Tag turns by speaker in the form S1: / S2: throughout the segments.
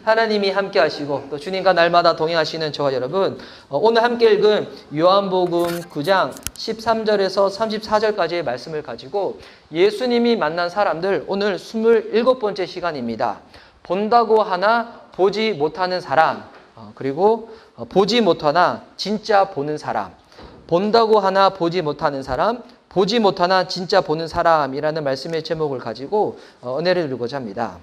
S1: 하나님이 함께 하시고 또 주님과 날마다 동행하시는 저와 여러분, 오늘 함께 읽은 요한복음 9장 13절에서 34절까지의 말씀을 가지고 예수님이 만난 사람들, 오늘 27번째 시간입니다. 본다고 하나 보지 못하는 사람, 그리고 보지 못하나 진짜 보는 사람, 본다고 하나 보지 못하는 사람, 보지 못하나 진짜 보는 사람이라는 말씀의 제목을 가지고 은혜를 드리고자 합니다.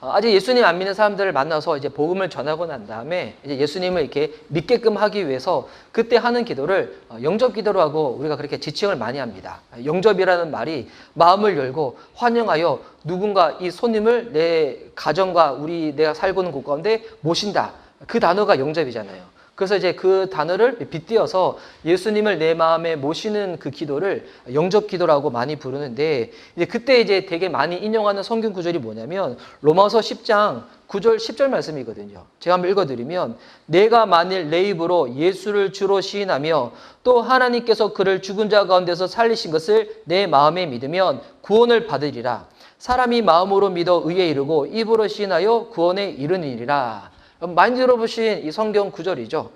S1: 아직 예수님 안 믿는 사람들을 만나서 이제 복음을 전하고 난 다음에 이제 예수님을 이렇게 믿게끔 하기 위해서 그때 하는 기도를 영접 기도로 하고 우리가 그렇게 지칭을 많이 합니다. 영접이라는 말이 마음을 열고 환영하여 누군가 이 손님을 내 가정과 내가 살고 있는 곳 가운데 모신다. 그 단어가 영접이잖아요. 그래서 이제 그 단어를 빗대어서 예수님을 내 마음에 모시는 그 기도를 영접 기도라고 많이 부르는데, 이제 그때 이제 되게 많이 인용하는 성경 구절이 뭐냐면 로마서 10장 9절 10절 말씀이거든요. 제가 한번 읽어드리면, 내가 만일 내 입으로 예수를 주로 시인하며 또 하나님께서 그를 죽은 자 가운데서 살리신 것을 내 마음에 믿으면 구원을 받으리라. 사람이 마음으로 믿어 의에 이르고 입으로 시인하여 구원에 이르느니라. 많이 들어보신 이 성경 구절이죠.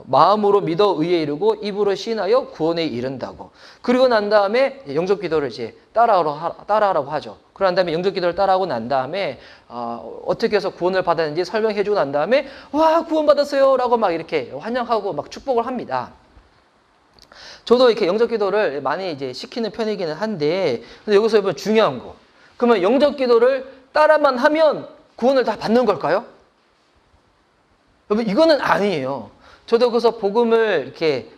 S1: 마음으로 믿어 의에 이르고 입으로 시인하여 구원에 이른다고. 그리고 난 다음에 영접 기도를 이제 따라하라고 하죠. 그러고 난 다음에 영접 기도를 따라하고 난 다음에 어떻게 해서 구원을 받았는지 설명해 주고 난 다음에 와, 구원 받았어요 라고 막 이렇게 환영하고 막 축복을 합니다. 저도 이렇게 영접 기도를 많이 이제 시키는 편이기는 한데, 근데 여기서 여러분 중요한 거, 그러면 영접 기도를 따라만 하면 구원을 다 받는 걸까요? 여러분, 이거는 아니에요. 저도 그래서 복음을 이렇게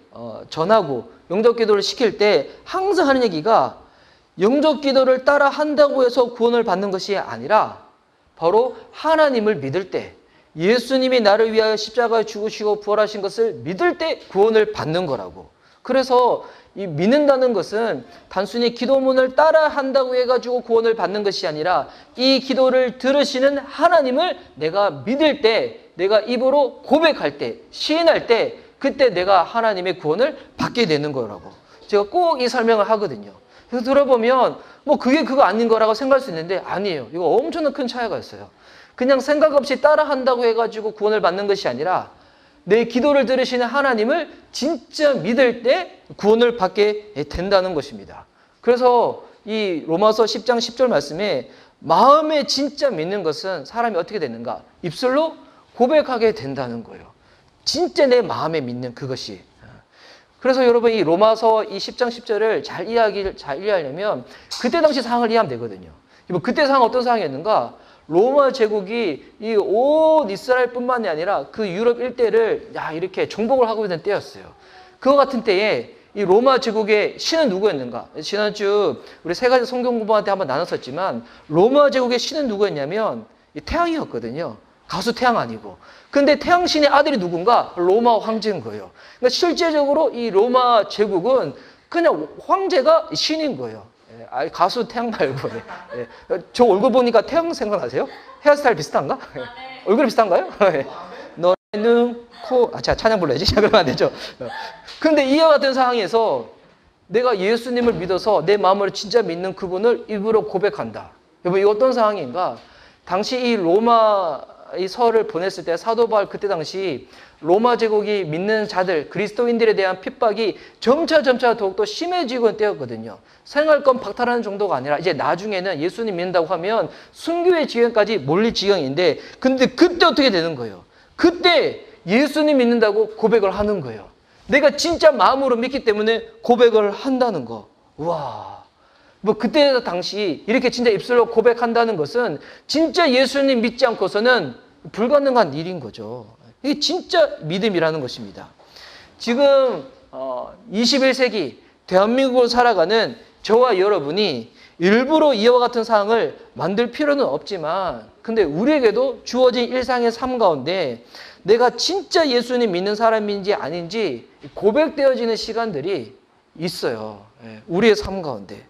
S1: 전하고 영접 기도를 시킬 때 항상 하는 얘기가, 영접 기도를 따라 한다고 해서 구원을 받는 것이 아니라 바로 하나님을 믿을 때, 예수님이 나를 위하여 십자가에 죽으시고 부활하신 것을 믿을 때 구원을 받는 거라고. 그래서 이 믿는다는 것은 단순히 기도문을 따라 한다고 해가지고 구원을 받는 것이 아니라, 이 기도를 들으시는 하나님을 내가 믿을 때, 내가 입으로 고백할 때, 시인할 때, 그때 내가 하나님의 구원을 받게 되는 거라고. 제가 꼭 이 설명을 하거든요. 그래서 들어보면 뭐 그게 그거 아닌 거라고 생각할 수 있는데 아니에요. 이거 엄청난 큰 차이가 있어요. 그냥 생각 없이 따라 한다고 해가지고 구원을 받는 것이 아니라, 내 기도를 들으시는 하나님을 진짜 믿을 때 구원을 받게 된다는 것입니다. 그래서 이 로마서 10장 10절 말씀에 마음에 진짜 믿는 것은 사람이 어떻게 되는가? 입술로 고백하게 된다는 거예요. 진짜 내 마음에 믿는 그것이. 그래서 여러분, 이 로마서 이 10장 10절을 잘 이해하려면 그때 당시 상황을 이해하면 되거든요. 그때 상황 어떤 상황이었는가? 로마 제국이 이 온 이스라엘뿐만이 아니라 그 유럽 일대를 이렇게 정복을 하고 있는 때였어요. 그와 같은 때에 이 로마 제국의 신은 누구였는가? 지난주 우리 세 가지 성경 공부할 때 한번 나눴었지만, 로마 제국의 신은 누구였냐면 이 태양이었거든요. 가수 태양 아니고. 근데 태양신의 아들이 누군가? 로마 황제인 거예요. 그러니까 실제적으로 이 로마 제국은 그냥 황제가 신인 거예요. 가수 태양 말고. 저 얼굴 보니까 태양 생각나세요? 헤어스타일 비슷한가?
S2: 네.
S1: 얼굴 비슷한가요? 너는 자, 찬양 불러야지. 그러면 안 되죠. 근데 이와 같은 상황에서 내가 예수님을 믿어서 내 마음으로 진짜 믿는 그분을 입으로 고백한다. 여러분, 이 어떤 상황인가? 당시 이 로마 이 서를 보냈을 때 사도 바울, 그때 당시 로마 제국이 믿는 자들, 그리스도인들에 대한 핍박이 점차 더욱더 심해지고 있는 때였거든요. 생활권 박탈하는 정도가 아니라 이제 나중에는 예수님 믿는다고 하면 순교의 지경까지 몰릴 지경인데, 근데 그때 어떻게 되는 거예요? 그때 예수님 믿는다고 고백을 하는 거예요. 내가 진짜 마음으로 믿기 때문에 고백을 한다는 거. 우와. 뭐 그때 당시 이렇게 진짜 입술로 고백한다는 것은 진짜 예수님 믿지 않고서는 불가능한 일인 거죠. 이게 진짜 믿음이라는 것입니다. 지금 21세기 대한민국으로 살아가는 저와 여러분이 일부러 이와 같은 상황을 만들 필요는 없지만, 근데 우리에게도 주어진 일상의 삶 가운데 내가 진짜 예수님 믿는 사람인지 아닌지 고백되어지는 시간들이 있어요. 우리의 삶 가운데.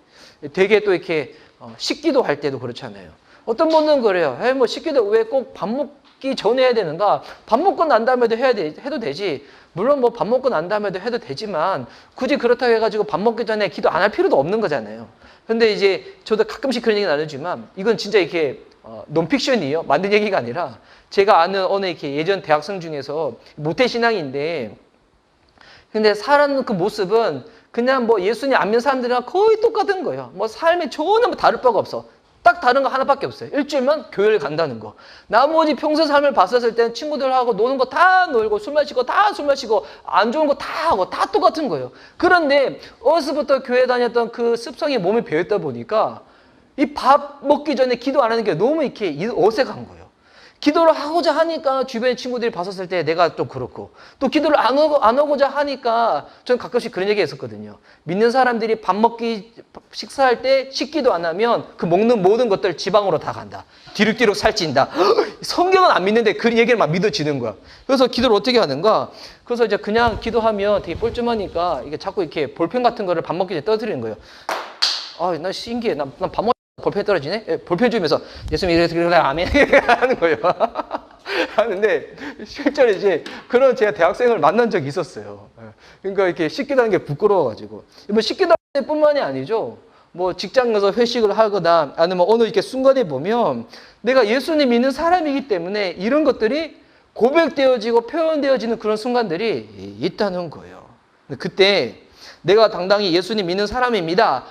S1: 되게 또 이렇게 식기도 할 때도 그렇잖아요. 어떤 분은 그래요. 뭐 식기도 왜 꼭 밥 먹기 전에 해야 되는가? 밥 먹고 난 다음에도 해도 되지. 물론 뭐 밥 먹고 난 다음에도 해도 되지만 굳이 그렇다고 해가지고 밥 먹기 전에 기도 안 할 필요도 없는 거잖아요. 근데 이제 저도 가끔씩 그런 얘기 나누지만 이건 진짜 이렇게 논픽션이에요. 만든 얘기가 아니라 제가 아는 어느 이렇게 예전 대학생 중에서 모태신앙인데 근데 살아가는 그 모습은 그냥 뭐 예수님 안 믿는 사람들이랑 거의 똑같은 거예요. 뭐 삶이 전혀 뭐 다를 바가 없어. 딱 다른 거 하나밖에 없어요. 일주일만 교회를 간다는 거. 나머지 평소 삶을 봤었을 때는 친구들하고 노는 거 다 놀고 술 마시고 다 술 마시고 안 좋은 거 다 하고 다 똑같은 거예요. 그런데 어려서부터 교회 다녔던 그 습성이 몸에 배었다 보니까 이 밥 먹기 전에 기도 안 하는 게 너무 이렇게 어색한 거예요. 기도를 하고자 하니까 주변의 친구들이 봤었을 때 내가 좀 그렇고 또 기도를 안 하고자 하니까 저는 가끔씩 그런 얘기 했었거든요. 믿는 사람들이 식사할 때 식기도 안 하면 그 먹는 모든 것들 지방으로 다 간다. 뒤룩뒤룩 살찐다. 성경은 안 믿는데 그 얘기를 막 믿어지는 거야. 그래서 기도를 어떻게 하는가? 그래서 이제 그냥 기도하면 되게 뻘쭘하니까 이게 자꾸 이렇게 볼펜 같은 거를 밥 먹기 전에 떠드리는 거예요. 아, 나 신기해. 난 밥 먹 볼펜 떨어지네? 예, 볼펜 주면서 예수님 이래서 그래 아멘 하는 거예요. 하는데 실제로 이제 그런 제가 대학생을 만난 적이 있었어요. 그러니까 이렇게 씻기도 하는 게 부끄러워가지고 뭐 씻기도 하는 뿐만이 아니죠. 뭐 직장 가서 회식을 하거나 아니면 어느 이렇게 순간에 보면 내가 예수님 믿는 사람이기 때문에 이런 것들이 고백되어지고 표현되어지는 그런 순간들이 있다는 거예요. 그때 내가 당당히 예수님 믿는 사람입니다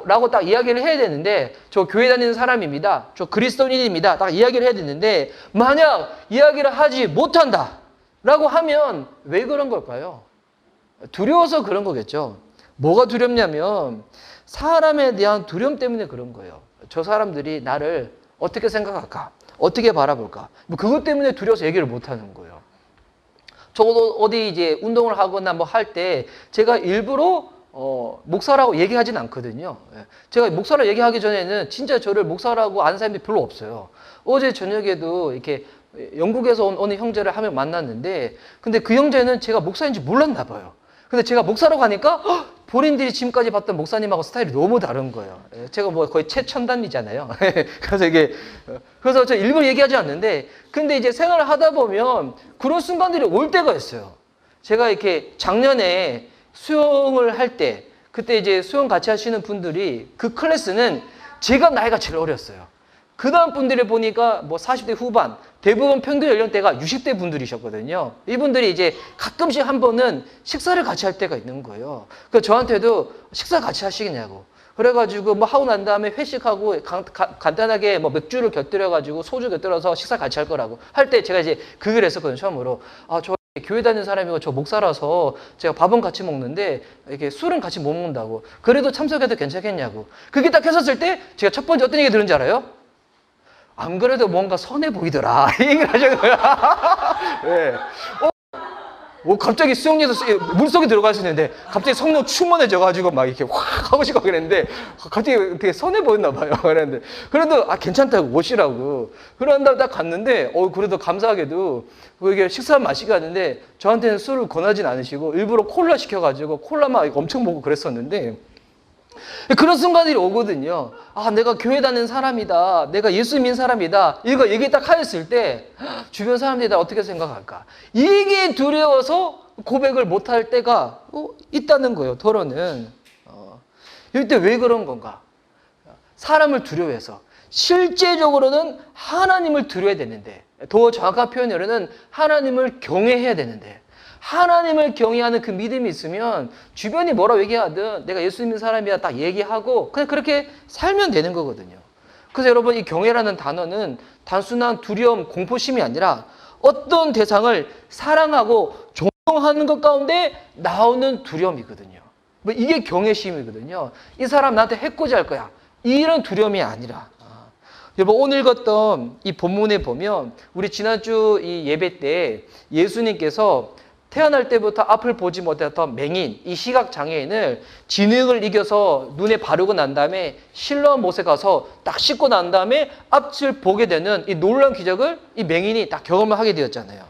S1: 라고 딱 이야기를 해야 되는데 저 교회 다니는 사람입니다. 저 그리스도인입니다. 딱 이야기를 해야 되는데 만약 이야기를 하지 못한다 라고 하면 왜 그런 걸까요? 두려워서 그런 거겠죠. 뭐가 두렵냐면 사람에 대한 두려움 때문에 그런 거예요. 저 사람들이 나를 어떻게 생각할까? 어떻게 바라볼까? 뭐 그것 때문에 두려워서 얘기를 못하는 거예요. 저도 어디 이제 운동을 하거나 뭐 할 때 제가 일부러 목사라고 얘기하진 않거든요. 제가 목사라고 얘기하기 전에는 진짜 저를 목사라고 아는 사람들이 별로 없어요. 어제 저녁에도 이렇게 영국에서 온 어느 형제를 한 명 만났는데 근데 그 형제는 제가 목사인지 몰랐나 봐요. 근데 제가 목사라고 하니까 본인들이 지금까지 봤던 목사님하고 스타일이 너무 다른 거예요. 제가 뭐 거의 최첨단이잖아요. 그래서 저 일부러 얘기하지 않는데, 근데 이제 생활을 하다 보면 그런 순간들이 올 때가 있어요. 제가 이렇게 작년에 수영을 할 때, 그때 이제 수영 같이 하시는 분들이 그 클래스는 제가 나이가 제일 어렸어요. 그 다음 분들이 보니까 뭐 40대 후반, 대부분 평균 연령대가 60대 분들이셨거든요. 이분들이 이제 가끔씩 한 번은 식사를 같이 할 때가 있는 거예요. 그래서 저한테도 식사 같이 하시겠냐고. 그래가지고 뭐 하고 난 다음에 회식하고 간단하게 뭐 맥주를 곁들여가지고 소주 곁들여서 식사 같이 할 거라고. 할 때 제가 이제 그 얘기를 했었거든요, 처음으로. 아, 저 교회 다니는 사람이고 저 목사라서 제가 밥은 같이 먹는데 이렇게 술은 같이 못 먹는다고. 그래도 참석해도 괜찮겠냐고. 그게 딱 했었을 때 제가 첫 번째 어떤 얘기 들은지 알아요? 안 그래도 뭔가 선해 보이더라. 이 얘기를 하신 거야. 네. 갑자기 수영에서 물속에 들어가 있었는데 갑자기 성령 충만해져가지고 막 이렇게 확 하고 싶고 그랬는데 갑자기 되게 선해 보였나 봐요. 그랬는데 그래도 괜찮다고 오시라고. 그런 다음에 딱 갔는데 그래도 감사하게도 이게 식사 마시게 하는데 저한테는 술을 권하진 않으시고 일부러 콜라 시켜가지고 콜라만 엄청 먹고 그랬었는데 그런 순간들이 오거든요. 아, 내가 교회 다니는 사람이다. 내가 예수 믿는 사람이다. 이거 얘기 딱 하였을 때 주변 사람들이 다 어떻게 생각할까? 이게 두려워서 고백을 못할 때가 있다는 거예요. 더러는. 이때 왜 그런 건가? 사람을 두려워해서. 실제적으로는 하나님을 두려워야 되는데 더 정확한 표현으로는 하나님을 경외해야 되는데 하나님을 경외하는 그 믿음이 있으면 주변이 뭐라고 얘기하든 내가 예수 믿는 사람이야 딱 얘기하고 그냥 그렇게 살면 되는 거거든요. 그래서 여러분 이 경외라는 단어는 단순한 두려움, 공포심이 아니라 어떤 대상을 사랑하고 존경하는 것 가운데 나오는 두려움이거든요. 뭐 이게 경외심이거든요. 이 사람 나한테 해코지 할 거야. 이런 두려움이 아니라. 여러분 오늘 읽었던 이 본문에 보면 우리 지난주 이 예배 때 예수님께서 태어날 때부터 앞을 보지 못했던 맹인, 이 시각장애인을 지능을 이겨서 눈에 바르고 난 다음에 실로암 못에 가서 딱 씻고 난 다음에 앞을 보게 되는 이 놀라운 기적을 이 맹인이 딱 경험을 하게 되었잖아요.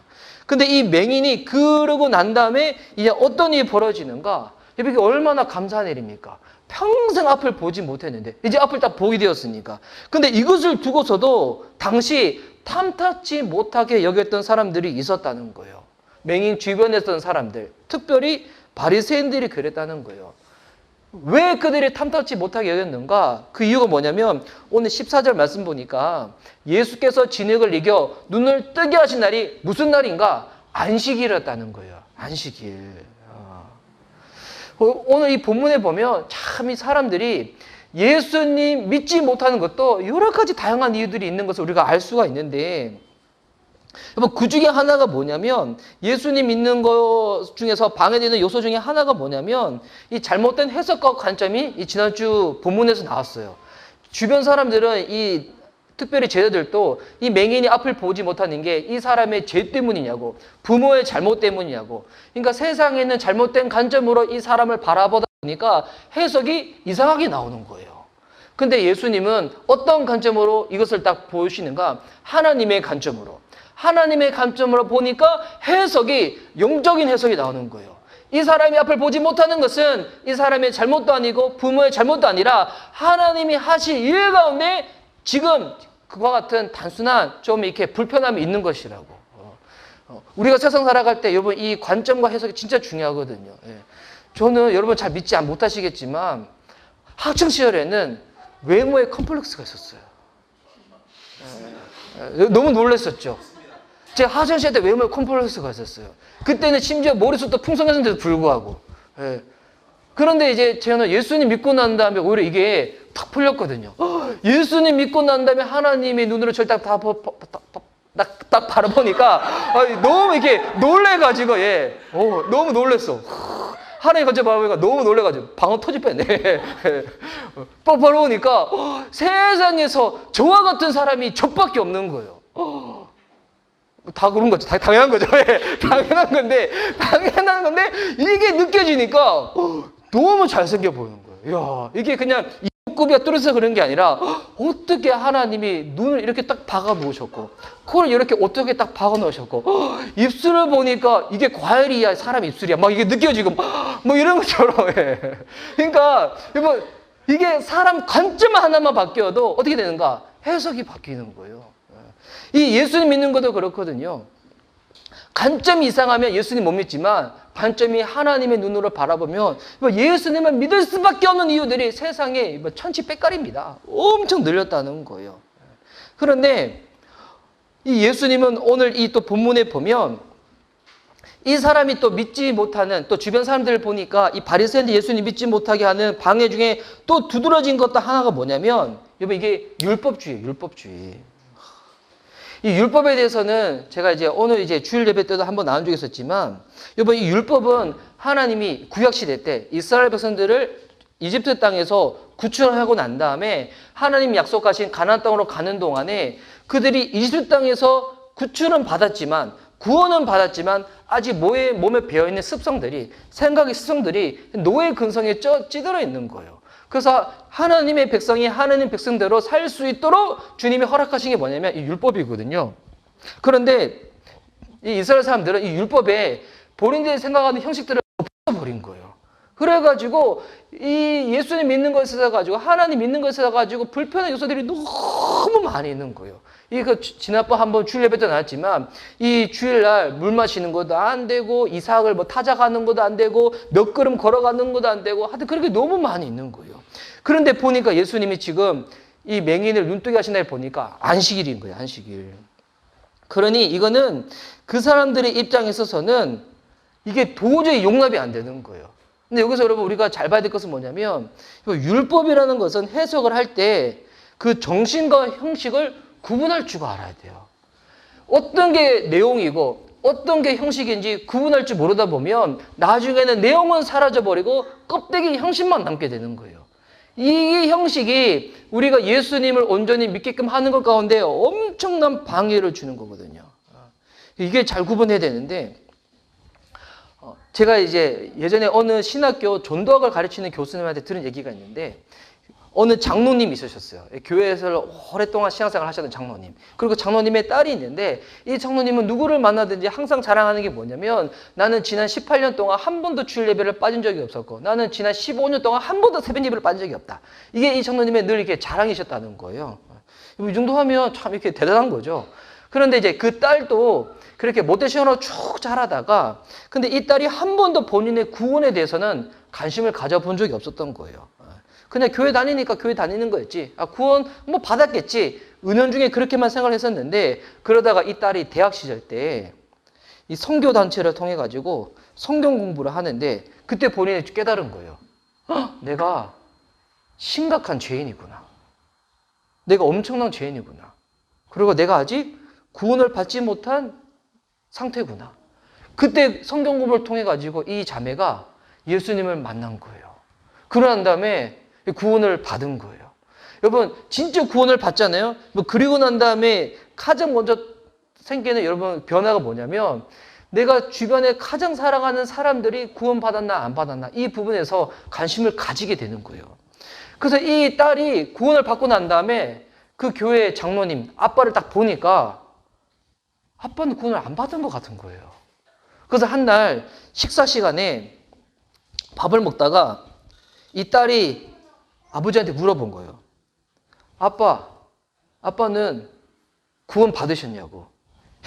S1: 근데 이 맹인이 그러고 난 다음에 이제 어떤 일이 벌어지는가? 이게 얼마나 감사한 일입니까? 평생 앞을 보지 못했는데 이제 앞을 딱 보게 되었으니까. 근데 이것을 두고서도 당시 탐탁지 못하게 여겼던 사람들이 있었다는 거예요. 맹인 주변에 있던 사람들, 특별히 바리새인들이 그랬다는 거예요. 왜 그들이 탐탁지 못하게 여겼는가? 그 이유가 뭐냐면 오늘 14절 말씀 보니까 예수께서 진흙을 이겨 눈을 뜨게 하신 날이 무슨 날인가? 안식일이었다는 거예요. 안식일. 오늘 이 본문에 보면 참 이 사람들이 예수님 믿지 못하는 것도 여러 가지 다양한 이유들이 있는 것을 우리가 알 수가 있는데, 그 중에 하나가 뭐냐면, 예수님 믿는 것 중에서 방해되는 요소 중에 하나가 뭐냐면 이 잘못된 해석과 관점이 이 지난주 본문에서 나왔어요. 주변 사람들은 특별히 제자들도 이 맹인이 앞을 보지 못하는 게 이 사람의 죄 때문이냐고, 부모의 잘못 때문이냐고. 그러니까 세상에 있는 잘못된 관점으로 이 사람을 바라보다 보니까 해석이 이상하게 나오는 거예요. 근데 예수님은 어떤 관점으로 이것을 딱 보시는가? 하나님의 관점으로. 하나님의 관점으로 보니까 해석이 영적인 해석이 나오는 거예요. 이 사람이 앞을 보지 못하는 것은 이 사람의 잘못도 아니고 부모의 잘못도 아니라 하나님이 하실 일 가운데 지금 그와 같은 단순한 좀 이렇게 불편함이 있는 것이라고. 우리가 세상 살아갈 때 여러분 이 관점과 해석이 진짜 중요하거든요. 저는 여러분 잘 믿지 못하시겠지만 학창 시절에는 외모에 컴플렉스가 있었어요. 너무 놀랐었죠. 제가 학창 시절 때 외모에 컴플렉스가 있었어요. 그때는 심지어 머리숱도 풍성했는데도 불구하고. 그런데 이제 저는 예수님 믿고 난 다음에 오히려 이게 탁 풀렸거든요. 예수님 믿고 난 다음에 하나님의 눈으로 저를 딱 바라보니까 너무 이렇게 놀래가지고 너무 놀랬어. 하나님 갑자기 바라보니까 너무 놀래가지고 방언 터질 뻔했네. 바라보니까 세상에서 저와 같은 사람이 저밖에 없는 거예요. 다 그런 거죠. 당연한 거죠. 당연한 건데 이게 느껴지니까 너무 잘생겨 보이는 거예요. 야, 이게 그냥 이목구비가 뚫어서 그런 게 아니라 어떻게 하나님이 눈을 이렇게 딱 박아 놓으셨고 코를 이렇게 어떻게 딱 박아 놓으셨고 입술을 보니까 이게 과일이야 사람 입술이야 막 이게 느껴지고 뭐 이런 것처럼. 그러니까 여러분 이게 사람 관점 하나만 바뀌어도 어떻게 되는가? 해석이 바뀌는 거예요. 이 예수님 믿는 것도 그렇거든요. 관점이 이상하면 예수님 못 믿지만 관점이 하나님의 눈으로 바라보면 예수님을 믿을 수밖에 없는 이유들이 세상에 천지백갈입니다. 엄청 늘렸다는 거예요. 그런데 이 예수님은 오늘 이 또 본문에 보면 이 사람이 또 믿지 못하는 또 주변 사람들을 보니까 이 바리새인들 예수님 믿지 못하게 하는 방해 중에 또 두드러진 것도 하나가 뭐냐면 여러분 이게 율법주의예요. 율법주의. 이 율법에 대해서는 제가 이제 오늘 이제 주일 예배 때도 한번 나눈 적이 있었지만, 여러분 이 율법은 하나님이 구약 시대 때 이스라엘 백성들을 이집트 땅에서 구출하고 난 다음에 하나님 약속하신 가나안 땅으로 가는 동안에 그들이 이집트 땅에서 구출은 받았지만 구원은 받았지만 아직 몸에 배어 있는 습성들이 생각의 습성들이 노예 근성에 찌들어 있는 거예요. 그래서 하나님의 백성이 하나님 백성대로 살 수 있도록 주님이 허락하신 게 뭐냐면 이 율법이거든요. 그런데 이 이스라엘 사람들은 이 율법에 본인들이 생각하는 형식들을 덮어버린 거예요. 그래가지고 이 예수님 믿는 것에 있어가지고 하나님 믿는 것에 있어가지고 불편한 요소들이 너무 많이 있는 거예요. 이거 지난번 한번 주일 예배 때 나왔지만 이 주일날 물 마시는 것도 안 되고 이삭을 타작하는 것도 안 되고 몇 걸음 걸어가는 것도 안 되고 하여튼 그렇게 너무 많이 있는 거예요. 그런데 보니까 예수님이 지금 이 맹인을 눈뜨게 하신 날 보니까 안식일인 거예요. 안식일. 그러니 이거는 그 사람들의 입장에 있어서는 이게 도저히 용납이 안 되는 거예요. 근데 여기서 여러분 우리가 잘 봐야 될 것은 뭐냐면 율법이라는 것은 해석을 할 때 그 정신과 형식을 구분할 줄 알아야 돼요. 어떤 게 내용이고 어떤 게 형식인지 구분할 줄 모르다 보면 나중에는 내용은 사라져버리고 껍데기 형식만 남게 되는 거예요. 이 형식이 우리가 예수님을 온전히 믿게끔 하는 것 가운데 엄청난 방해를 주는 거거든요. 이게 잘 구분해야 되는데 제가 이제 예전에 어느 신학교 전도학을 가르치는 교수님한테 들은 얘기가 있는데 어느 장로님이 있으셨어요. 교회에서 오랫동안 신앙생활을 하셨던 장로님. 그리고 장로님의 딸이 있는데 이 장로님은 누구를 만나든지 항상 자랑하는 게 뭐냐면 나는 지난 18년 동안 한 번도 주일 예배를 빠진 적이 없었고 나는 지난 15년 동안 한 번도 새벽 예배를 빠진 적이 없다. 이게 이 장로님의 늘 이렇게 자랑이셨다는 거예요. 이 정도 하면 참 이렇게 대단한 거죠. 그런데 이제 그 딸도 그렇게 모태신앙으로 쭉 자라다가 근데 이 딸이 한 번도 본인의 구원에 대해서는 관심을 가져본 적이 없었던 거예요. 그냥 교회 다니니까 교회 다니는 거였지. 구원 뭐 받았겠지. 은연중에 그렇게만 생각을 했었는데, 그러다가 이 딸이 대학 시절 때 이 선교 단체를 통해 가지고 성경 공부를 하는데, 그때 본인이 깨달은 거예요. 내가 심각한 죄인이구나. 내가 엄청난 죄인이구나. 그리고 내가 아직 구원을 받지 못한 상태구나. 그때 성경 공부를 통해 가지고 이 자매가 예수님을 만난 거예요. 그러난 다음에 구원을 받은 거예요. 여러분, 진짜 구원을 받잖아요. 뭐 그리고 난 다음에 가장 먼저 생기는 여러분 변화가 뭐냐면, 내가 주변에 가장 사랑하는 사람들이 구원받았나 안 받았나, 이 부분에서 관심을 가지게 되는 거예요. 그래서 이 딸이 구원을 받고 난 다음에 그 교회 장로님 아빠를 딱 보니까 아빠는 구원을 안 받은 것 같은 거예요. 그래서 한 날 식사 시간에 밥을 먹다가 이 딸이 아버지한테 물어본 거예요. 아빠는 구원 받으셨냐고.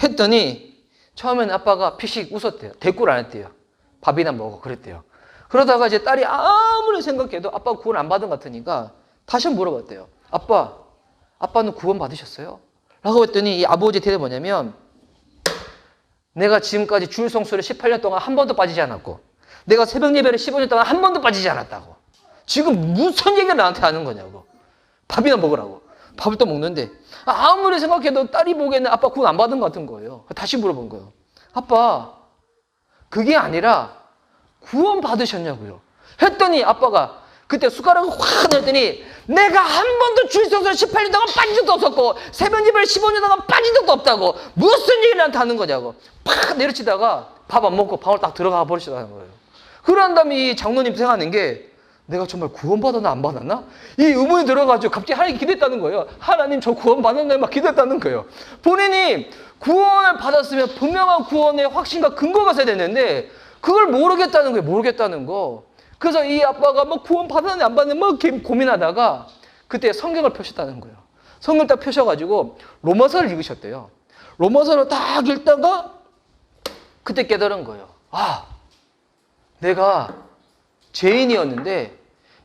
S1: 했더니 처음에는 아빠가 피식 웃었대요. 대꾸를 안 했대요. 밥이나 먹어 그랬대요. 그러다가 이제 딸이 아무리 생각해도 아빠가 구원 안 받은 것 같으니까 다시 한번 물어봤대요. 아빠는 구원 받으셨어요? 라고 했더니 이 아버지의 대답이 뭐냐면, 내가 지금까지 주일 성수를 18년 동안 한 번도 빠지지 않았고, 내가 새벽 예배를 15년 동안 한 번도 빠지지 않았다고. 지금 무슨 얘기를 나한테 하는 거냐고. 밥이나 먹으라고. 밥을 또 먹는데 아무리 생각해도 딸이 보기에는 아빠 구원 안 받은 것 같은 거예요. 다시 물어본 거예요. 아빠, 그게 아니라 구원 받으셨냐고요. 했더니 아빠가 그때 숟가락을 확 내더니, 내가 한 번도 주일 성수를 18년 동안 빠진 적도 없었고 새벽 예배를 15년 동안 빠진 적도 없다고 무슨 얘기를 나한테 하는 거냐고. 팍 내려치다가 밥 안 먹고 방으로 딱 들어가 버리시다는 거예요. 그런 다음에 이 장로님 생각하는 게, 내가 정말 구원받았나 안 받았나? 이 의문이 들어가지고 갑자기 하나님 기도했다는 거예요. 하나님 저 구원받았나요? 막 기도했다는 거예요. 본인이 구원을 받았으면 분명한 구원의 확신과 근거가 있어야 되는데 그걸 모르겠다는 거예요. 모르겠다는 거. 그래서 이 아빠가 뭐 구원 받았는지 안 받았는지 뭐 고민하다가 그때 성경을 펴셨다는 거예요. 성경을 딱 펴셔가지고 로마서를 읽으셨대요. 로마서를 딱 읽다가 그때 깨달은 거예요. 내가 죄인이었는데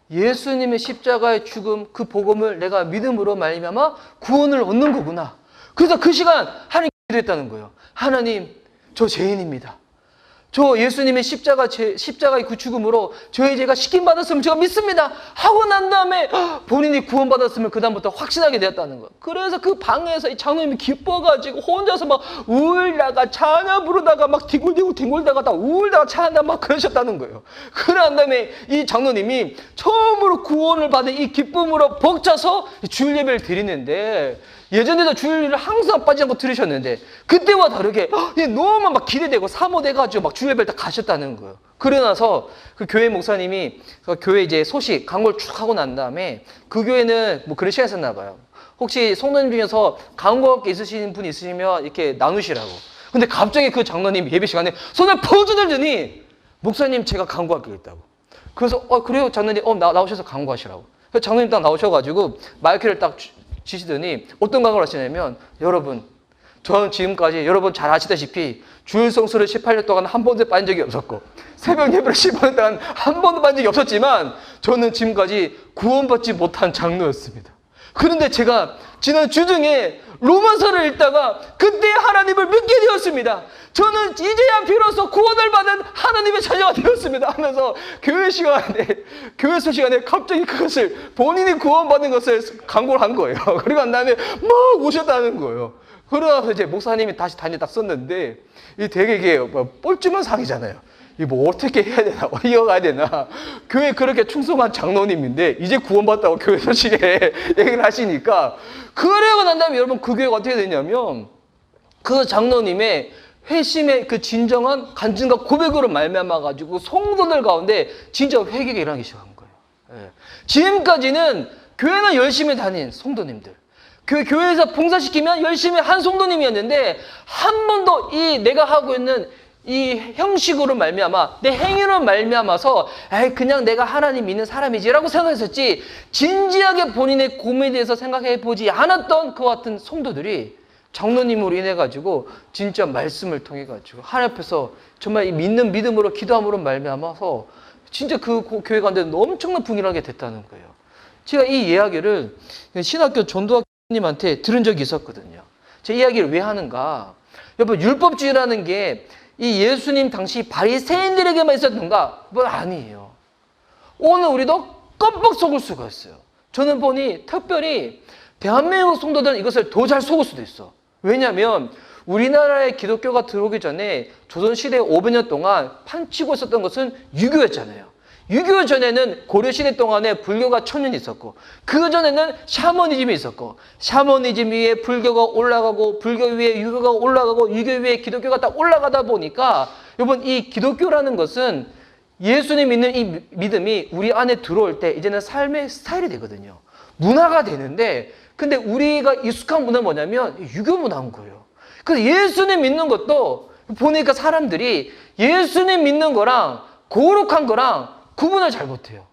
S1: 예수님의 십자가의 죽음, 그 복음을 내가 믿음으로 말미암아 구원을 얻는 거구나. 그래서 그 시간 하나님 기도했다는 거예요. 하나님, 저 죄인입니다. 저 예수님의 십자가의 그 죽음으로 저의 죄가 씻김받았으면 제가 믿습니다 하고 난 다음에 본인이 구원받았으면 그 다음부터 확신하게 되었다는 거예요. 그래서 그 방에서 이 장로님이 기뻐가지고 혼자서 막 울다가 찬양 부르다가 막 뒹굴다가 다 울다가 찬양 막 그러셨다는 거예요. 그런 다음에 이 장로님이 처음으로 구원을 받은 이 기쁨으로 벅차서 주일 예배를 드리는데, 예전에도 주일을 항상 빠지지 않고 들으셨는데 그때와 다르게 너무 막 기대되고 사모돼가지고 막 주일 예배를 다 가셨다는 거예요. 그러고 나서 그 교회 목사님이 그 교회 이제 소식 광고를 쭉 하고 난 다음에, 그 교회는 뭐 그런 시간이 있었나 봐요. 혹시 성도님 중에서 강구학교 있으신 분 있으시면 이렇게 나누시라고. 근데 갑자기 그 장로님 예배 시간에 손을 퍼주 들더니, 목사님 제가 강구학교에 있다고. 그래서 그래요 장로님, 나오셔서 강구하시라고. 그래서 장로님 딱 나오셔가지고 마이크를 딱 지시더니 어떤 강의를 하시냐면, 여러분, 저는 지금까지 여러분 잘 아시다시피 주일 성수를 18년 동안 한 번도 빠진 적이 없었고 새벽 예배를 15년 동안 한 번도 빠진 적이 없었지만 저는 지금까지 구원받지 못한 장로였습니다. 그런데 제가 지난 주중에 로마서를 읽다가 그때 하나님을 믿게 되었습니다. 저는 이제야 비로소 구원을 받은 하나님의 자녀가 되었습니다 하면서 교회소 시간에 갑자기 그것을, 본인이 구원받은 것을 강구를 한 거예요. 그리고 난 다음에 막 우셨다는 거예요. 그러다가 이제 목사님이 다시 딱 썼는데, 되게 이게 뻘쭘한 상이잖아요. 이 뭐 어떻게 해야 되나, 이어가야 되나. 교회 그렇게 충성한 장로님인데 이제 구원받다고 교회 소식에 얘기를 하시니까, 그러고 난 다음에 여러분 그 교회가 어떻게 되냐면, 그 장로님의 회심의 그 진정한 간증과 고백으로 말미암아 가지고 성도들 가운데 진짜 회개가 일어나기 시작한 거예요. 지금까지는 교회는 열심히 다닌 성도님들, 교회에서 봉사시키면 열심히 한 성도님이었는데, 한 번도 내가 하고 있는 이 형식으로 말미암아, 내 행위로 말미암아서 그냥 내가 하나님 믿는 사람이지라고 생각했었지, 진지하게 본인의 고민에 대해서 생각해 보지 않았던 그 같은 성도들이 장로님으로 인해 가지고 진짜 말씀을 통해 가지고 하나님 앞에서 정말 이 믿는 믿음으로 기도함으로 말미암아서 진짜 그 교회 가운데 엄청난 풍요하게 됐다는 거예요. 제가 이 이야기를 신학교 전도학님한테 들은 적이 있었거든요. 제 이야기를 왜 하는가? 여러분, 율법주의라는 게 이 예수님 당시 바리새인들에게만 있었는가? 뭐 아니에요. 오늘 우리도 껌뻑 속을 수가 있어요. 저는 보니 특별히 대한민국 성도들은 이것을 더 잘 속을 수도 있어. 왜냐하면 우리나라에 기독교가 들어오기 전에 조선시대 500년 동안 판치고 있었던 것은 유교였잖아요. 유교 전에는 고려시대 동안에 불교가 1000년 있었고, 그 전에는 샤머니즘이 있었고, 샤머니즘 위에 불교가 올라가고, 불교 위에 유교가 올라가고, 유교 위에 기독교가 딱 올라가다 보니까, 여러분, 이 기독교라는 것은 예수님 믿는 이 믿음이 우리 안에 들어올 때 이제는 삶의 스타일이 되거든요. 문화가 되는데, 근데 우리가 익숙한 문화는 뭐냐면 유교 문화인 거예요. 그래서 예수님 믿는 것도 보니까 사람들이 예수님 믿는 거랑 거룩한 거랑 구분을 잘 못해요.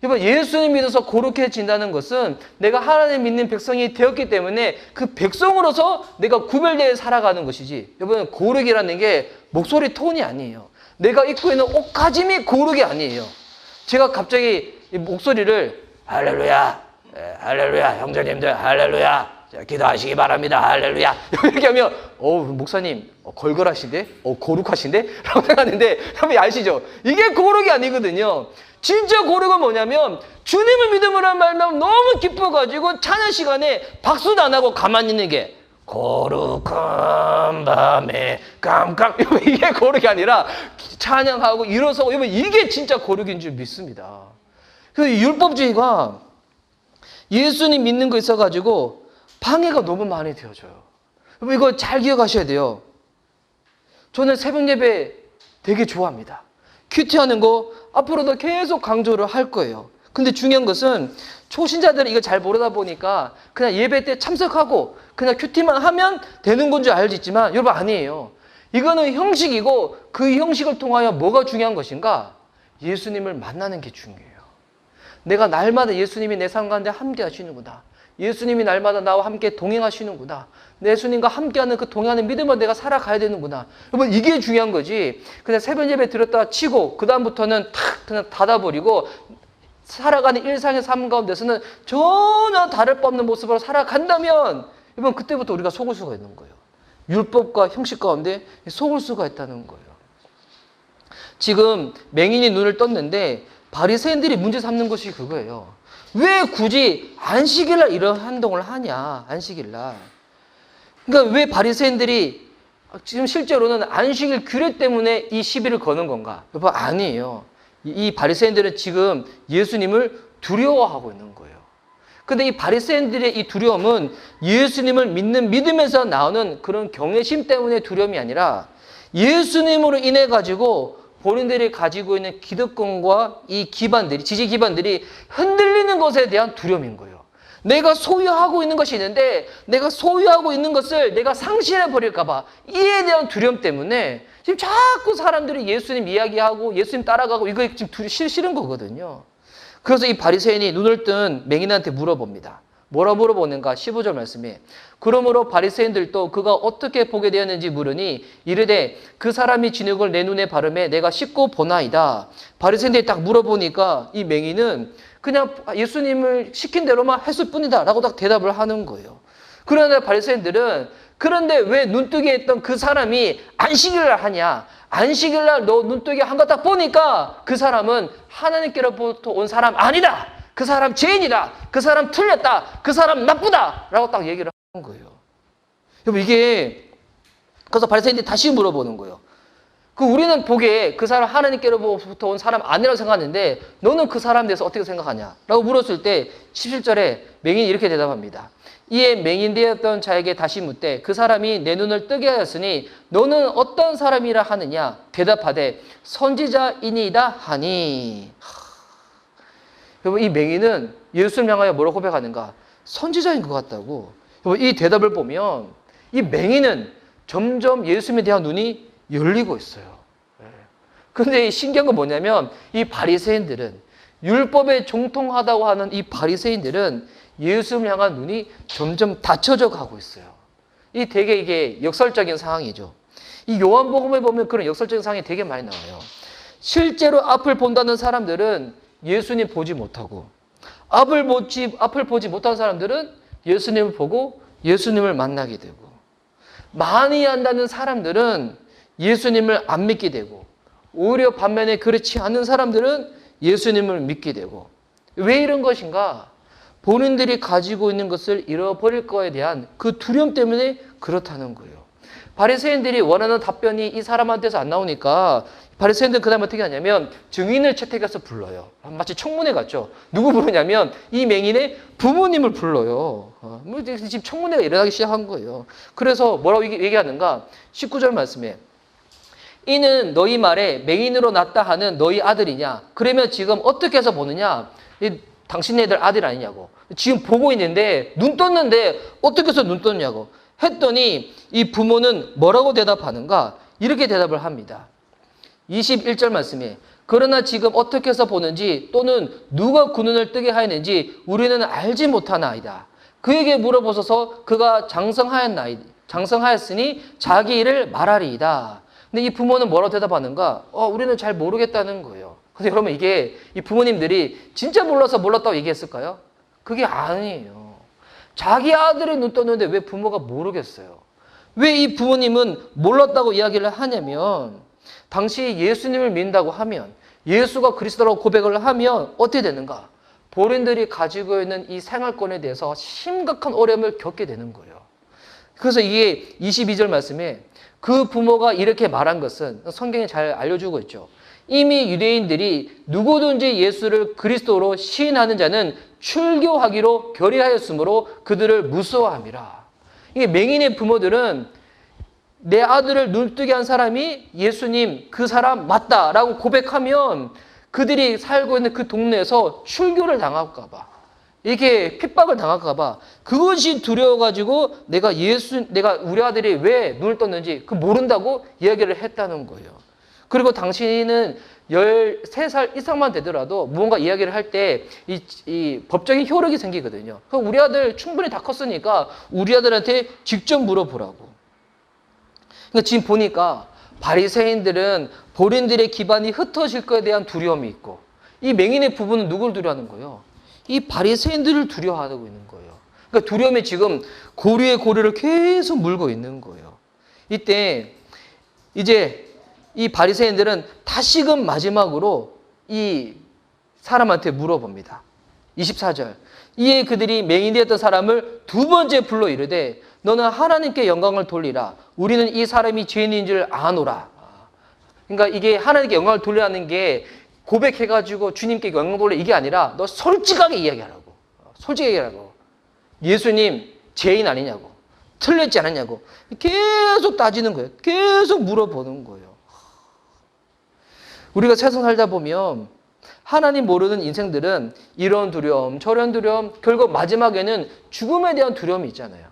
S1: 여러분, 예수님 믿어서 거룩해진다는 것은 내가 하나님 믿는 백성이 되었기 때문에 그 백성으로서 내가 구별되어 살아가는 것이지, 여러분, 거룩이라는 게 목소리 톤이 아니에요. 내가 입고 있는 옷가짐이 거룩이 아니에요. 제가 갑자기 이 목소리를 할렐루야, 할렐루야, 형제님들 할렐루야, 기도하시기 바랍니다, 할렐루야, 이렇게 하면 목사님 걸걸하신데? 거룩하신데? 라고 생각하는데, 여러분 아시죠? 이게 거룩이 아니거든요. 진짜 거룩은 뭐냐면 주님을 믿음으로 말하면 너무 기뻐가지고 찬양 시간에 박수도 안 하고 가만히 있는 게 거룩한 밤에 깜깜, 이게 거룩이 아니라 찬양하고 일어서고, 이게 진짜 거룩인 줄 믿습니다. 그 율법주의가 예수님 믿는 거 있어가지고 방해가 너무 많이 되어져요. 여러분, 이거 잘 기억하셔야 돼요. 저는 새벽 예배 되게 좋아합니다. 큐티하는 거 앞으로도 계속 강조를 할 거예요. 근데 중요한 것은 초신자들은 이거 잘 모르다 보니까 그냥 예배 때 참석하고 그냥 큐티만 하면 되는 건 줄 알지만, 여러분 아니에요. 이거는 형식이고, 그 형식을 통하여 뭐가 중요한 것인가? 예수님을 만나는 게 중요해요. 내가 날마다 예수님이 내 삶 가운데 함께 하시는구나. 예수님이 날마다 나와 함께 동행하시는구나. 예수님과 함께하는 그 동행하는 믿음을 내가 살아가야 되는구나. 여러분, 이게 중요한 거지. 그냥 새벽 예배 들었다가 치고 그 다음부터는 탁 그냥 닫아버리고 살아가는 일상의 삶 가운데서는 전혀 다를 바 없는 모습으로 살아간다면, 여러분, 그때부터 우리가 속을 수가 있는 거예요. 율법과 형식 가운데 속을 수가 있다는 거예요. 지금 맹인이 눈을 떴는데 바리새인들이 문제 삼는 것이 그거예요. 왜 굳이 안식일날 이런 행동을 하냐, 안식일날. 그러니까 왜 바리새인들이 지금 실제로는 안식일 규례 때문에 이 시비를 거는 건가? 여러분, 아니에요. 이 바리새인들은 지금 예수님을 두려워하고 있는 거예요. 근데 이 바리새인들의 이 두려움은 예수님을 믿는 믿음에서 나오는 그런 경외심 때문에 두려움이 아니라 예수님으로 인해 가지고 본인들이 가지고 있는 기득권과 이 기반들이, 지지 기반들이 흔들리는 것에 대한 두려움인 거예요. 내가 소유하고 있는 것이 있는데 내가 소유하고 있는 것을 내가 상실해 버릴까 봐, 이에 대한 두려움 때문에 지금 자꾸 사람들이 예수님 이야기하고 예수님 따라가고, 이거 지금 싫은 거거든요. 그래서 이 바리새인이 눈을 뜬 맹인한테 물어봅니다. 뭐라 물어보는가? 15절 말씀에 그러므로 바리새인들도 그가 어떻게 보게 되었는지 물으니 이르되 그 사람이 진흙을 내 눈에 바르매 내가 씻고 보나이다. 바리새인들이 딱 물어보니까 이 맹인은 그냥 예수님을 시킨 대로만 했을 뿐이다 라고 딱 대답을 하는 거예요. 그런데 바리새인들은 그런데 왜 눈뜨게 했던 그 사람이 안식일날 하냐? 안식일날 너 눈뜨게 한 거 딱 보니까 그 사람은 하나님께로부터 온 사람 아니다. 그 사람 죄인이다. 그 사람 틀렸다. 그 사람 나쁘다. 라고 딱 얘기를 하는 거예요. 여러분, 이게, 그래서 바리새인들이 다시 물어보는 거예요. 우리는 보기에 그 사람 하나님께로부터 온 사람 아니라고 생각하는데 너는 그 사람에 대해서 어떻게 생각하냐? 라고 물었을 때 17절에 맹인이 이렇게 대답합니다. 이에 맹인 되었던 자에게 다시 묻되 그 사람이 내 눈을 뜨게 하였으니 너는 어떤 사람이라 하느냐? 대답하되 선지자이니이다 하니. 여러분, 이 맹인은 예수를 향하여 뭐라고 고백하는가? 선지자인 것 같다고. 여러분, 이 대답을 보면 이 맹인은 점점 예수님에 대한 눈이 열리고 있어요. 그런데 신기한 건 뭐냐면 이 바리새인들은, 율법에 종통하다고 하는 이 바리새인들은 예수님을 향한 눈이 점점 닫혀져 가고 있어요. 이 되게 이게 역설적인 상황이죠. 이 요한복음에 보면 그런 역설적인 상황이 되게 많이 나와요. 실제로 앞을 본다는 사람들은 예수님 보지 못하고, 앞을 보지 못한 사람들은 예수님을 보고 예수님을 만나게 되고, 많이 한다는 사람들은 예수님을 안 믿게 되고, 오히려 반면에 그렇지 않은 사람들은 예수님을 믿게 되고. 왜 이런 것인가? 본인들이 가지고 있는 것을 잃어버릴 거에 대한 그 두려움 때문에 그렇다는 거예요. 바리새인들이 원하는 답변이 이 사람한테서 안 나오니까 바리새인들은 그 다음에 어떻게 하냐면 증인을 채택해서 불러요. 마치 청문회 같죠. 누구 부르냐면 이 맹인의 부모님을 불러요. 지금 청문회가 일어나기 시작한 거예요. 그래서 뭐라고 얘기하는가? 19절 말씀에 이는 너희 말에 맹인으로 났다 하는 너희 아들이냐? 그러면 지금 어떻게 해서 보느냐? 당신네들 아들 아니냐고. 지금 보고 있는데 눈 떴는데 어떻게 해서 눈 떴냐고 했더니 이 부모는 뭐라고 대답하는가? 이렇게 대답을 합니다. 21절 말씀에 그러나 지금 어떻게 해서 보는지 또는 누가 그 눈을 뜨게 하였는지 우리는 알지 못하나이다. 그에게 물어보소서 그가 장성하였으니 자기 일을 말하리이다. 근데 이 부모는 뭐라고 대답하는가? 우리는 잘 모르겠다는 거예요. 근데 여러분 이게 이 부모님들이 진짜 몰라서 몰랐다고 얘기했을까요? 그게 아니에요. 자기 아들이 눈 떴는데 왜 부모가 모르겠어요? 왜 이 부모님은 몰랐다고 이야기를 하냐면 당시 예수님을 믿는다고 하면 예수가 그리스도라고 고백을 하면 어떻게 되는가? 본인들이 가지고 있는 이 생활권에 대해서 심각한 어려움을 겪게 되는 거예요. 그래서 이게 22절 말씀에 그 부모가 이렇게 말한 것은 성경에 잘 알려주고 있죠. 이미 유대인들이 누구든지 예수를 그리스도로 시인하는 자는 출교하기로 결의하였으므로 그들을 무서워함이라. 이게 맹인의 부모들은 내 아들을 눈뜨게 한 사람이 예수님 그 사람 맞다라고 고백하면 그들이 살고 있는 그 동네에서 출교를 당할까 봐, 이렇게 핍박을 당할까 봐 그것이 두려워가지고 내가 우리 아들이 왜 눈을 떴는지 그 모른다고 이야기를 했다는 거예요. 그리고 당신은 13살 이상만 되더라도 무언가 이야기를 할 때 이 법적인 효력이 생기거든요. 그럼 우리 아들 충분히 다 컸으니까 우리 아들한테 직접 물어보라고. 그러니까 지금 보니까 바리새인들은 본인들의 기반이 흩어질 것에 대한 두려움이 있고, 이 맹인의 부부는 누굴 두려워하는 거예요? 이 바리새인들을 두려워하고 있는 거예요. 그러니까 두려움이 지금 고리에 고리를 계속 물고 있는 거예요. 이때 이제 이 바리새인들은 다시금 마지막으로 이 사람한테 물어봅니다. 24절. 이에 그들이 맹인되었던 사람을 두 번째 불러 이르되 너는 하나님께 영광을 돌리라. 우리는 이 사람이 죄인인 줄 아노라. 그러니까 이게 하나님께 영광을 돌리라는 게 고백해가지고 주님께 영광 돌려 이게 아니라 너 솔직하게 이야기하라고. 솔직하게 얘기하라고. 예수님 죄인 아니냐고. 틀렸지 않았냐고. 계속 따지는 거예요. 계속 물어보는 거예요. 우리가 세상 살다 보면 하나님 모르는 인생들은 이런 두려움, 저런 두려움, 결국 마지막에는 죽음에 대한 두려움이 있잖아요.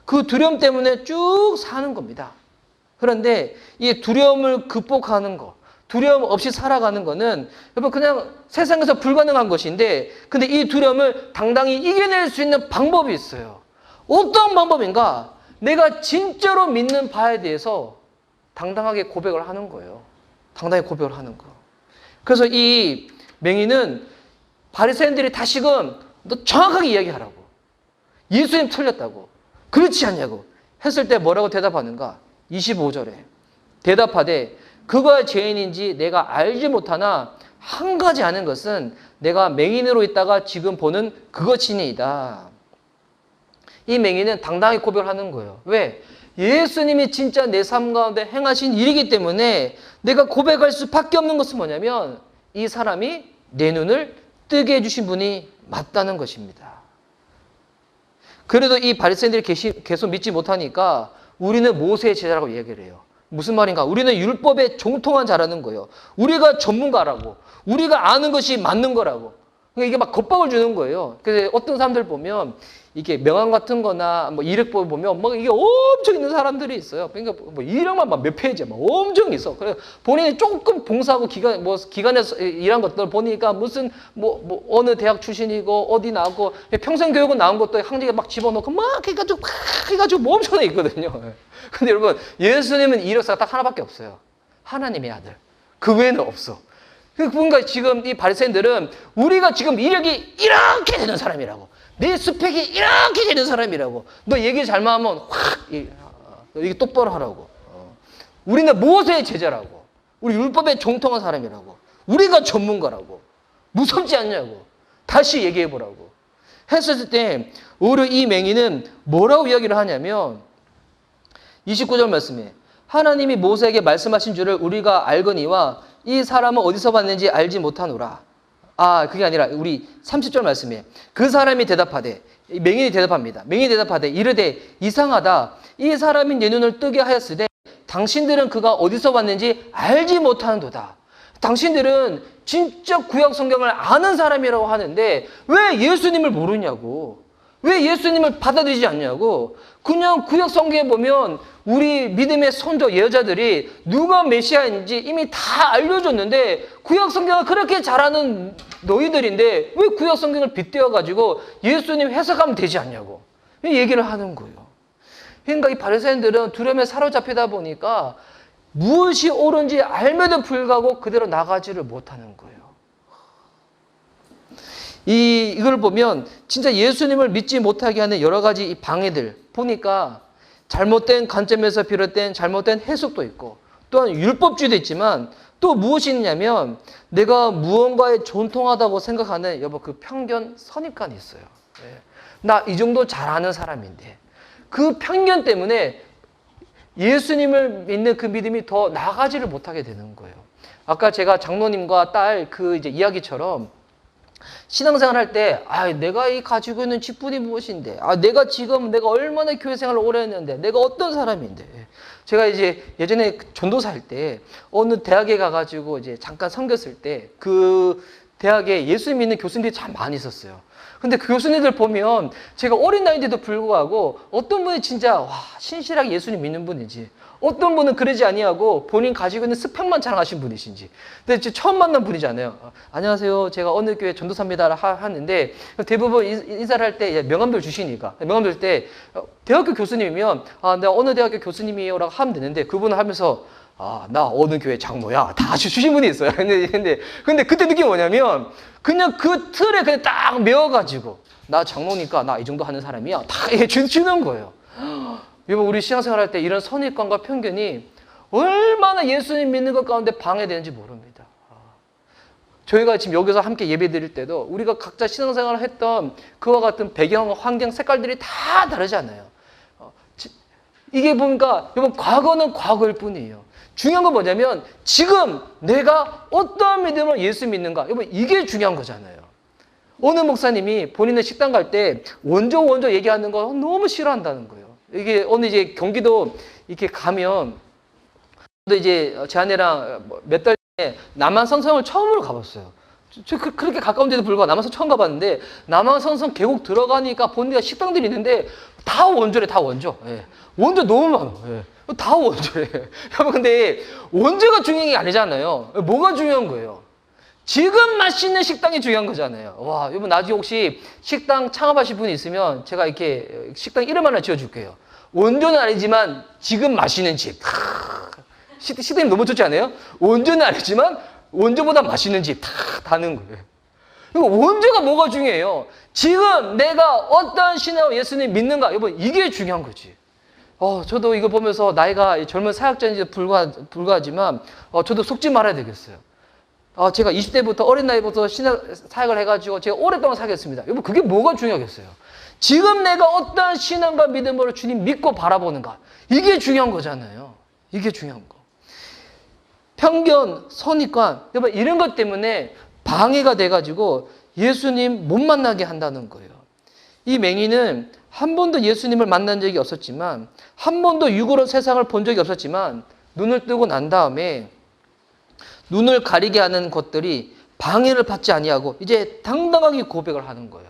S1: 그 두려움 때문에 쭉 사는 겁니다. 그런데 이 두려움을 극복하는 거, 두려움 없이 살아가는 거는 여러분 그냥 세상에서 불가능한 것인데, 근데 이 두려움을 당당히 이겨낼 수 있는 방법이 있어요. 어떤 방법인가? 내가 진짜로 믿는 바에 대해서 당당하게 고백을 하는 거예요. 당당히 고백을 하는 거. 그래서 이 맹인은 바리새인들이 다시금 너 정확하게 이야기하라고. 예수님 틀렸다고. 그렇지 않냐고 했을 때 뭐라고 대답하는가? 25절에 대답하되 그가 죄인인지 내가 알지 못하나 한 가지 아는 것은 내가 맹인으로 있다가 지금 보는 그것이니이다. 이 맹인은 당당히 고백을 하는 거예요. 왜? 예수님이 진짜 내 삶 가운데 행하신 일이기 때문에 내가 고백할 수밖에 없는 것은 뭐냐면 이 사람이 내 눈을 뜨게 해주신 분이 맞다는 것입니다. 그래도 이 바리새인들이 계속 믿지 못하니까 우리는 모세의 제자라고 얘기를 해요. 무슨 말인가? 우리는 율법에 정통한 자라는 거예요. 우리가 전문가라고. 우리가 아는 것이 맞는 거라고. 그러니까 이게 막 겁박을 주는 거예요. 그래서 어떤 사람들 보면 이게 명함 같은 거나 뭐 이력법을 보면 뭐 이게 엄청 있는 사람들이 있어요. 그러니까 뭐 이력만 막 몇 페이지야. 막 엄청 있어. 그래서 본인이 조금 봉사하고 기관에서 일한 것들 보니까 무슨 뭐 어느 대학 출신이고 어디 나오고 평생 교육은 나온 것도 항쟁에 막 집어넣고 막 해가지고 뭐 엄청나게 있거든요. 근데 여러분 예수님은 이력서가 딱 하나밖에 없어요. 하나님의 아들. 그 외에는 없어. 그러니까 지금 이 바리새인들은 우리가 지금 이력이 이렇게 되는 사람이라고, 내 스펙이 이렇게 되는 사람이라고, 너 얘기 잘못하면 확 이게 똑바로 하라고. 우리는 모세의 제자라고, 우리 율법에 정통한 사람이라고, 우리가 전문가라고, 무섭지 않냐고, 다시 얘기해보라고 했었을 때 오히려 이 맹인은 뭐라고 이야기를 하냐면 29절 말씀에 하나님이 모세에게 말씀하신 줄을 우리가 알거니와 이 사람은 어디서 봤는지 알지 못하노라. 그게 아니라 우리 30절 말씀에 그 사람이 대답하되, 맹인이 대답합니다. 맹인이 대답하되 이르되 이상하다. 이 사람이 내 눈을 뜨게 하였으되 당신들은 그가 어디서 봤는지 알지 못하는도다. 당신들은 진짜 구약 성경을 아는 사람이라고 하는데 왜 예수님을 모르냐고, 왜 예수님을 받아들이지 않냐고. 그냥 구약 성경에 보면 우리 믿음의 선조 예언자들이 누가 메시아인지 이미 다 알려줬는데 구약 성경을 그렇게 잘하는 너희들인데 왜 구약 성경을 빗대어가지고 예수님 해석하면 되지 않냐고 얘기를 하는 거예요. 그러니까 이 바리새인들은 두려움에 사로잡히다 보니까 무엇이 옳은지 알매도 불구하고 그대로 나가지를 못하는 거예요. 이걸 보면 진짜 예수님을 믿지 못하게 하는 여러 가지 이 방해들 보니까 잘못된 관점에서 비롯된 잘못된 해석도 있고, 또한 율법주의도 있지만 또 무엇이 있냐면 내가 무언가에 존통하다고 생각하는 그 편견, 선입관이 있어요. 나 이 정도 잘하는 사람인데 그 편견 때문에 예수님을 믿는 그 믿음이 더 나아가지를 못하게 되는 거예요. 아까 제가 장로님과 딸 이제 이야기처럼 신앙생활 할 때, 내가 가지고 있는 직분이 무엇인데, 내가 얼마나 교회 생활을 오래 했는데, 내가 어떤 사람인데. 제가 이제 예전에 전도사 할 때, 어느 대학에 가가지고 이제 잠깐 섬겼을 때, 그 대학에 예수님 믿는 교수님들이 참 많이 있었어요. 근데 그 교수님들 보면 제가 어린 나이인데도 불구하고 어떤 분이 진짜 신실하게 예수님 믿는 분인지, 어떤 분은 그러지 아니하고 본인 가지고 있는 스펙만 자랑하신 분이신지. 근데 처음 만난 분이잖아요. 안녕하세요, 제가 어느 교회 전도사입니다 하는데 대부분 인사를 할 때 명함들 주시니까, 명함들 줄 때 대학교 교수님이면 내가 어느 대학교 교수님이에요 라고 하면 되는데 그분은 하면서 나 어느 교회 장로야 다 주신 분이 있어요. 근데 그때 느낌이 뭐냐면 그냥 그 틀에 그냥 딱 메워가지고 나 장로니까 나 이 정도 하는 사람이야 다 주는 거예요. 여러분, 우리 신앙생활 할 때 이런 선입관과 편견이 얼마나 예수님 믿는 것 가운데 방해되는지 모릅니다. 저희가 지금 여기서 함께 예배 드릴 때도 우리가 각자 신앙생활을 했던 그와 같은 배경, 환경, 색깔들이 다 다르잖아요. 이게 보니까 여러분, 과거는 과거일 뿐이에요. 중요한 건 뭐냐면 지금 내가 어떠한 믿음으로 예수 믿는가, 여러분, 이게 중요한 거잖아요. 어느 목사님이 본인의 식당 갈 때 원조 얘기하는 거 너무 싫어한다는 거예요. 이게 어느 이제 경기도 이렇게 가면, 또 이제 제 아내랑 몇 달 전에 남한산성을 처음으로 가봤어요. 그렇게 가까운 데도 불구하고 남한산 처음 가봤는데 남한산성 계곡 들어가니까 보니까 식당들이 있는데 다 원조래, 다 원조. 원조 너무 많아. 다 원조래. 여러분, 근데 원조가 중요한 게 아니잖아요. 뭐가 중요한 거예요? 지금 맛있는 식당이 중요한 거잖아요. 여러분, 나중에 혹시 식당 창업하실 분이 있으면 제가 이렇게 식당 이름 하나 지어줄게요. 원조는 아니지만 지금 맛있는 집. 식당이 너무 좋지 않아요? 원조는 아니지만 원조보다 맛있는 집. 다는 거예요. 원조가 뭐가 중요해요? 지금 내가 어떤 신앙 예수님 믿는가? 여러분, 이게 중요한 거지. 저도 이거 보면서 나이가 젊은 사역자인지 불구하지만 저도 속지 말아야 되겠어요. 제가 20대부터 어린 나이부터 사역을 해가지고 제가 오랫동안 사역했습니다. 여러분, 그게 뭐가 중요하겠어요? 지금 내가 어떤 신앙과 믿음으로 주님 믿고 바라보는가? 이게 중요한 거잖아요. 이게 중요한 거. 편견, 선입관, 여러분, 이런 것 때문에 방해가 돼가지고 예수님 못 만나게 한다는 거예요. 이 맹인은 한 번도 예수님을 만난 적이 없었지만, 한 번도 육으로 세상을 본 적이 없었지만, 눈을 뜨고 난 다음에 눈을 가리게 하는 것들이 방해를 받지 아니하고 이제 당당하게 고백을 하는 거예요.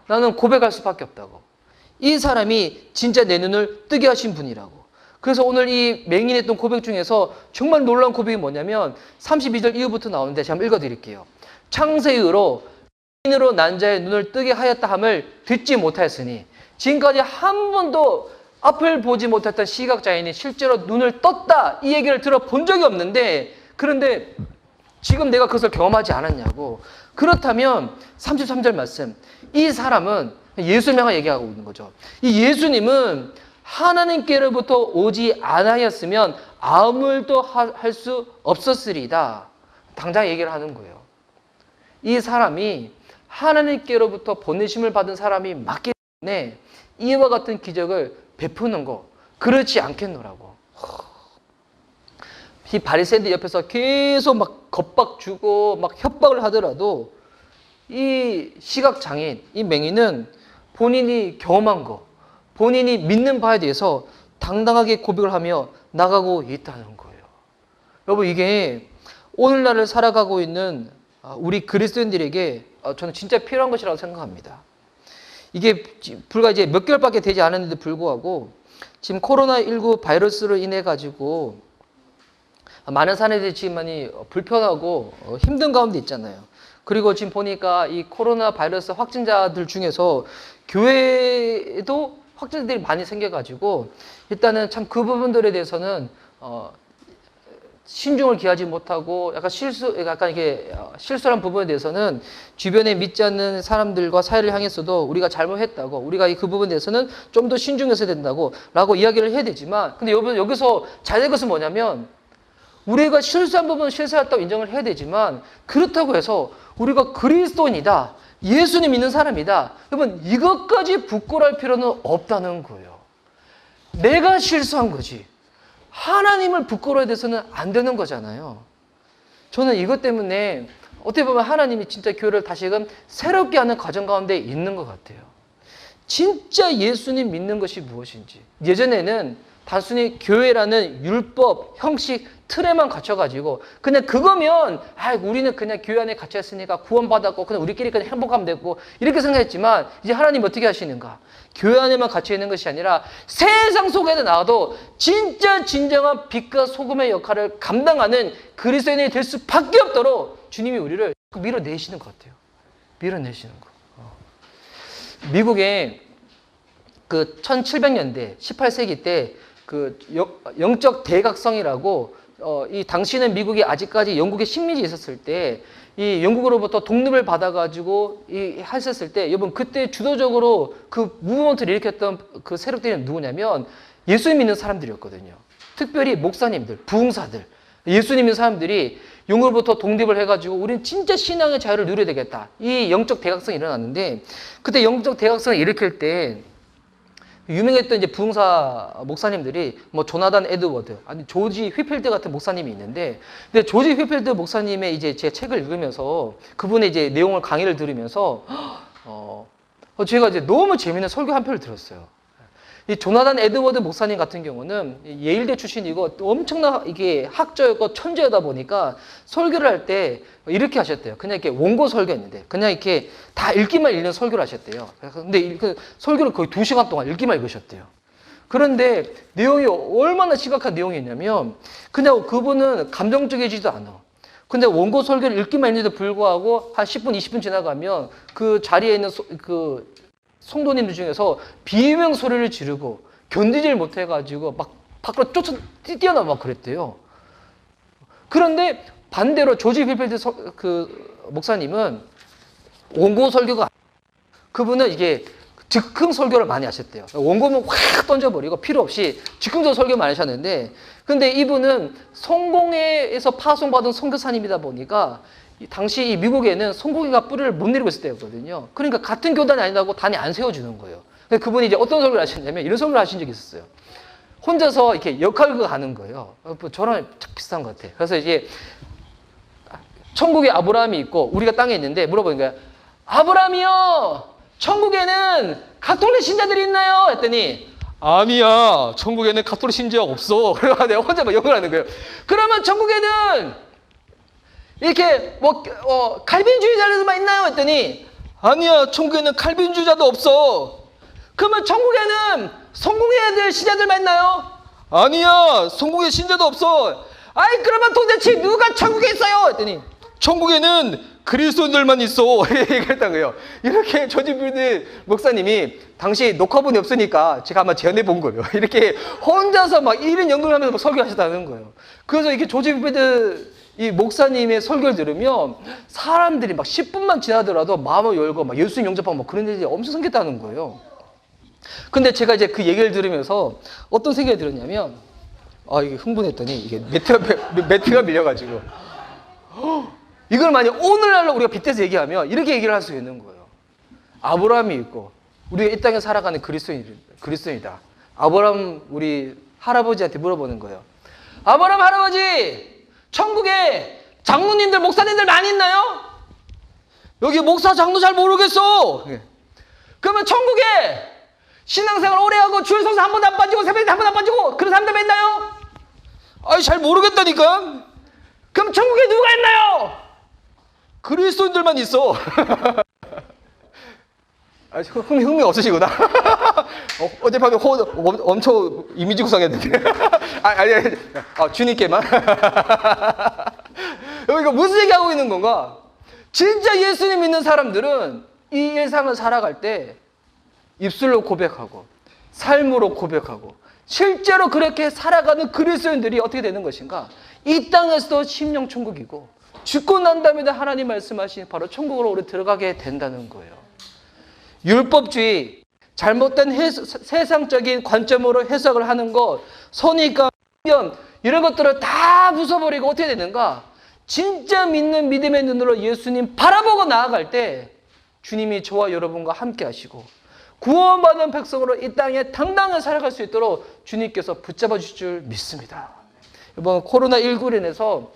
S1: 나는 고백할 수밖에 없다고. 이 사람이 진짜 내 눈을 뜨게 하신 분이라고. 그래서 오늘 이 맹인이 했던 고백 중에서 정말 놀라운 고백이 뭐냐면 32절 이후부터 나오는데 제가 한번 읽어드릴게요. 창세의로 맹인으로 난 자의 눈을 뜨게 하였다 함을 듣지 못하였으니, 지금까지 한 번도 앞을 보지 못했던 시각장애인이 실제로 눈을 떴다, 이 얘기를 들어본 적이 없는데, 그런데 지금 내가 그것을 경험하지 않았냐고. 그렇다면 33절 말씀, 이 사람은 예수님을 향해 얘기하고 있는 거죠. 이 예수님은 하나님께로부터 오지 않았으면 아무 일도 할 수 없었으리다. 당장 얘기를 하는 거예요. 이 사람이 하나님께로부터 보내심을 받은 사람이 맞기 때문에 이와 같은 기적을 베푸는 거, 그렇지 않겠노라고. 이 바리새인들 옆에서 계속 막 겁박 주고 막 협박을 하더라도 이 시각장애인, 이 맹인은 본인이 경험한 거, 본인이 믿는 바에 대해서 당당하게 고백을 하며 나가고 있다는 거예요. 여러분, 이게 오늘날을 살아가고 있는 우리 그리스도인들에게 저는 진짜 필요한 것이라고 생각합니다. 이게 불과 이제 몇 개월밖에 되지 않았는데 불구하고 지금 코로나19 바이러스로 인해 가지고 많은 사람들이 지금 많이 불편하고 힘든 가운데 있잖아요. 그리고 지금 보니까 이 코로나 바이러스 확진자들 중에서 교회에도 확진자들이 많이 생겨가지고 일단은 참 그 부분들에 대해서는 신중을 기하지 못하고 약간 이게 실수한 부분에 대해서는 주변에 믿지 않는 사람들과 사회를 향해서도 우리가 잘못했다고, 우리가 그 부분에 대해서는 좀 더 신중해서 된다고 라고 이야기를 해야 되지만, 근데 여기서 잘 된 것은 뭐냐면 우리가 실수한 부분은 실수했다고 인정을 해야 되지만, 그렇다고 해서 우리가 그리스도인이다, 예수님 믿는 사람이다, 여러분 이것까지 부끄러울 필요는 없다는 거예요. 내가 실수한 거지 하나님을 부끄러워야 돼서는 안 되는 거잖아요. 저는 이것 때문에 어떻게 보면 하나님이 진짜 교회를 다시금 새롭게 하는 과정 가운데 있는 것 같아요. 진짜 예수님 믿는 것이 무엇인지. 예전에는 단순히 교회라는 율법, 형식, 틀에만 갇혀가지고 그냥 그거면 우리는 그냥 교회 안에 갇혀있으니까 구원받았고 그냥 우리끼리 그냥 행복하면 되고 이렇게 생각했지만, 이제 하나님 어떻게 하시는가? 교회 안에만 갇혀있는 것이 아니라 세상 속에도 나와도 진짜 진정한 빛과 소금의 역할을 감당하는 그리스도인이 될 수밖에 없도록 주님이 우리를 밀어내시는 것 같아요. 밀어내시는 거. 미국에 그 1700년대 18세기 때 그 영적 대각성이라고 이 당시는 미국이 아직까지 영국의 식민지에 있었을 때 이 영국으로부터 독립을 받아가지고 했었을 때, 여러분 그때 주도적으로 그 무브먼트를 일으켰던 그 세력들이 누구냐면 예수님 믿는 사람들이었거든요. 특별히 목사님들, 부흥사들, 예수님 믿는 사람들이 영국으로부터 독립을 해가지고 우리는 진짜 신앙의 자유를 누려야 되겠다, 이 영적 대각성이 일어났는데, 그때 영적 대각성을 일으킬 때 유명했던 이제 부흥사 목사님들이 뭐 조나단 에드워드, 아니 조지 휘필드 같은 목사님이 있는데, 근데 조지 휘필드 목사님의 이제 제 책을 읽으면서 그분의 이제 내용을 강의를 들으면서 제가 이제 너무 재미있는 설교 한 편을 들었어요. 이 조나단 에드워드 목사님 같은 경우는 예일대 출신이고 엄청난 이게 학자였고 천재다 보니까 설교를 할 때 이렇게 하셨대요. 그냥 이렇게 원고 설교였는데 그냥 이렇게 다 읽기만 읽는 설교를 하셨대요. 근데 그 설교를 거의 2시간 동안 읽기만 읽으셨대요. 그런데 내용이 얼마나 심각한 내용이었냐면, 그냥 그분은 감정적이지도 않아. 근데 원고 설교를 읽기만 읽는데도 불구하고 한 10분, 20분 지나가면 그 자리에 있는 그 성도님들 중에서 비명 소리를 지르고 견디질 못해가지고 막 밖으로 뛰어나와 막 그랬대요. 그런데 반대로 조지 휘필드 그 목사님은 원고 설교가, 그분은 이게 즉흥 설교를 많이 하셨대요. 원고는 확 던져버리고 필요 없이 즉흥적으로 설교 많이 하셨는데, 근데 이분은 성공회에서 파송받은 선교사님이다 보니까 당시 이 미국에는 성공회가 뿌리를 못 내리고 있을 때였거든요. 그러니까 같은 교단이 아니라고 단이 안 세워주는 거예요. 그분이 이제 어떤 설교를 하셨냐면 이런 설교를 하신 적이 있었어요. 혼자서 이렇게 역할극을 하는 거예요. 저랑 비슷한 것 같아요. 그래서 이제 천국에 아브라함이 있고 우리가 땅에 있는데 물어보는 거예요. 아브라함이요, 천국에는 가톨릭 신자들이 있나요? 했더니 아니야, 천국에는 가톨릭 신자 없어. 그래서 내가 혼자 막 욕을 하는 거예요. 그러면 천국에는 이렇게 칼빈주의자들만 있나요? 했더니 아니야, 천국에는 칼빈주의자도 없어. 그러면 천국에는 성공해야 될 신자들만 있나요? 아니야, 성공의 신자도 없어. 아이, 그러면 도대체 누가 천국에 있어요? 했더니 천국에는 그리스도인들만 있어. 이렇게 했던 거예요. 이렇게 조지 휘필드 목사님이 당시 녹화본이 없으니까 제가 한번 제안해 본 거예요. 이렇게 혼자서 막 1인 연극을 하면서 설교하셨다는 거예요. 그래서 이게 조지 휘필드 이 목사님의 설교를 들으면 사람들이 막 10분만 지나더라도 마음을 열고 막 예수님 영접하고 막 그런 일이 엄청 생겼다는 거예요. 근데 제가 이제 그 얘기를 들으면서 어떤 생각이 들었냐면, 이게 흥분했더니 이게 매트가 밀려가지고, 이걸 만약 오늘날로 우리가 빗대서 얘기하면 이렇게 얘기를 할 수 있는 거예요. 아브라함이 있고 우리가 이 땅에 살아가는 그리스도인이다. 아브라함 우리 할아버지한테 물어보는 거예요. 아브라함 할아버지, 천국에 장로님들, 목사님들 많이 있나요? 여기 목사, 장로 잘 모르겠어. 그러면 천국에 신앙생활 오래 하고 주일 성수 한 번도 안 빠지고 새벽에 한 번도 안 빠지고 그런 사람들 있나요? 잘 모르겠다니까. 그럼 천국에 누가 있나요? 그리스도인들만 있어. 흥미 없으시구나. 어젯밤에 엄청 이미지 구성했는데. 아니. 주님께만. 이거 무슨 얘기하고 있는 건가? 진짜 예수님 믿는 사람들은 이 일상을 살아갈 때 입술로 고백하고 삶으로 고백하고 실제로 그렇게 살아가는 그리스도인들이 어떻게 되는 것인가? 이 땅에서도 심령 천국이고 죽고 난 다음에 하나님 말씀하신 바로 천국으로 우리 들어가게 된다는 거예요. 율법주의, 잘못된 세상적인 관점으로 해석을 하는 것, 선입관, 이런 것들을 다 부숴버리고 어떻게 되는가? 진짜 믿는 믿음의 눈으로 예수님 바라보고 나아갈 때 주님이 저와 여러분과 함께 하시고 구원받은 백성으로 이 땅에 당당하게 살아갈 수 있도록 주님께서 붙잡아 주실 줄 믿습니다. 이번 코로나19로 인해서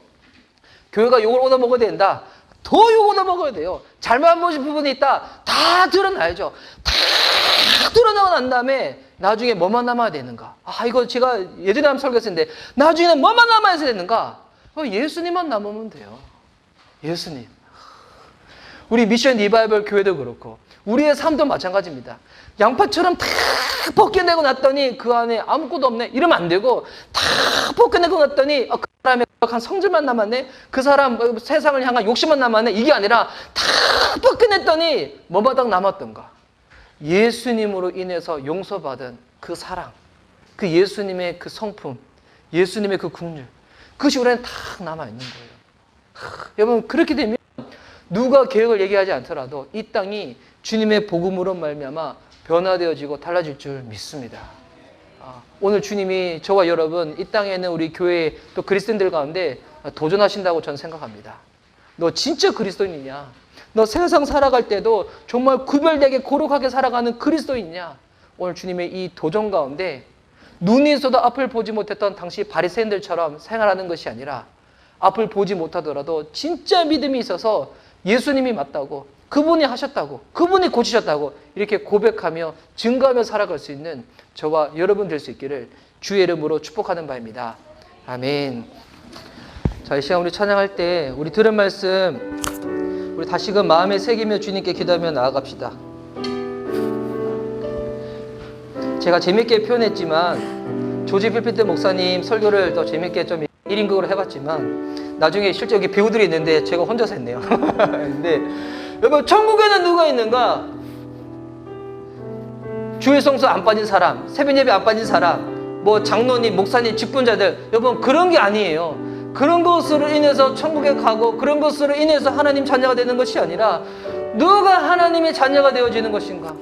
S1: 교회가 욕을 얻어먹어야 된다. 더 욕 얻어먹어야 돼요. 잘못 보신 부분이 있다. 다 드러나야죠. 다 드러나고 난 다음에 나중에 뭐만 남아야 되는가? 이거 제가 예전에 한번 설교했는데 나중에는 뭐만 남아야 되는가? 예수님만 남으면 돼요. 예수님. 우리 미션 리바이벌 교회도 그렇고 우리의 삶도 마찬가지입니다. 양파처럼 다 벗겨내고 났더니 그 안에 아무것도 없네. 이러면 안 되고 다 벗겨내고 났더니 그 사람의 한 성질만 남았네. 그 사람 세상을 향한 욕심만 남았네. 이게 아니라 다 벗겨냈더니 뭐가 딱 남았던가? 예수님으로 인해서 용서받은 그 사랑, 그 예수님의 그 성품, 예수님의 그 국률, 그것이 우리는 다 남아있는 거예요. 여러분 그렇게 되면 누가 계획을 얘기하지 않더라도 이 땅이 주님의 복음으로 말미암아 변화되어지고 달라질 줄 믿습니다. 오늘 주님이 저와 여러분 이 땅에 있는 우리 교회 또 그리스도인들 가운데 도전하신다고 저는 생각합니다. 너 진짜 그리스도인이냐? 너 세상 살아갈 때도 정말 구별되게 거룩하게 살아가는 그리스도인이냐? 오늘 주님의 이 도전 가운데 눈이 있어도 앞을 보지 못했던 당시 바리새인들처럼 생활하는 것이 아니라 앞을 보지 못하더라도 진짜 믿음이 있어서 예수님이 맞다고, 그분이 하셨다고, 그분이 고치셨다고 이렇게 고백하며 증거하며 살아갈 수 있는 저와 여러분 될 수 있기를 주의 이름으로 축복하는 바입니다. 아멘. 자, 이 시간 우리 찬양할 때 우리 들은 말씀 우리 다시금 마음에 새기며 주님께 기도하며 나아갑시다. 제가 재밌게 표현했지만 조지 필피트 목사님 설교를 더 재밌게 좀 1인극으로 해봤지만 나중에 실제 여기 배우들이 있는데 제가 혼자서 했네요. 근데 여러분 천국에는 누가 있는가? 주일 성수 안 빠진 사람, 새벽 예배 안 빠진 사람, 뭐 장로님, 목사님, 직분자들, 여러분 그런 게 아니에요. 그런 것으로 인해서 천국에 가고 그런 것으로 인해서 하나님 자녀가 되는 것이 아니라 누가 하나님의 자녀가 되어지는 것인가?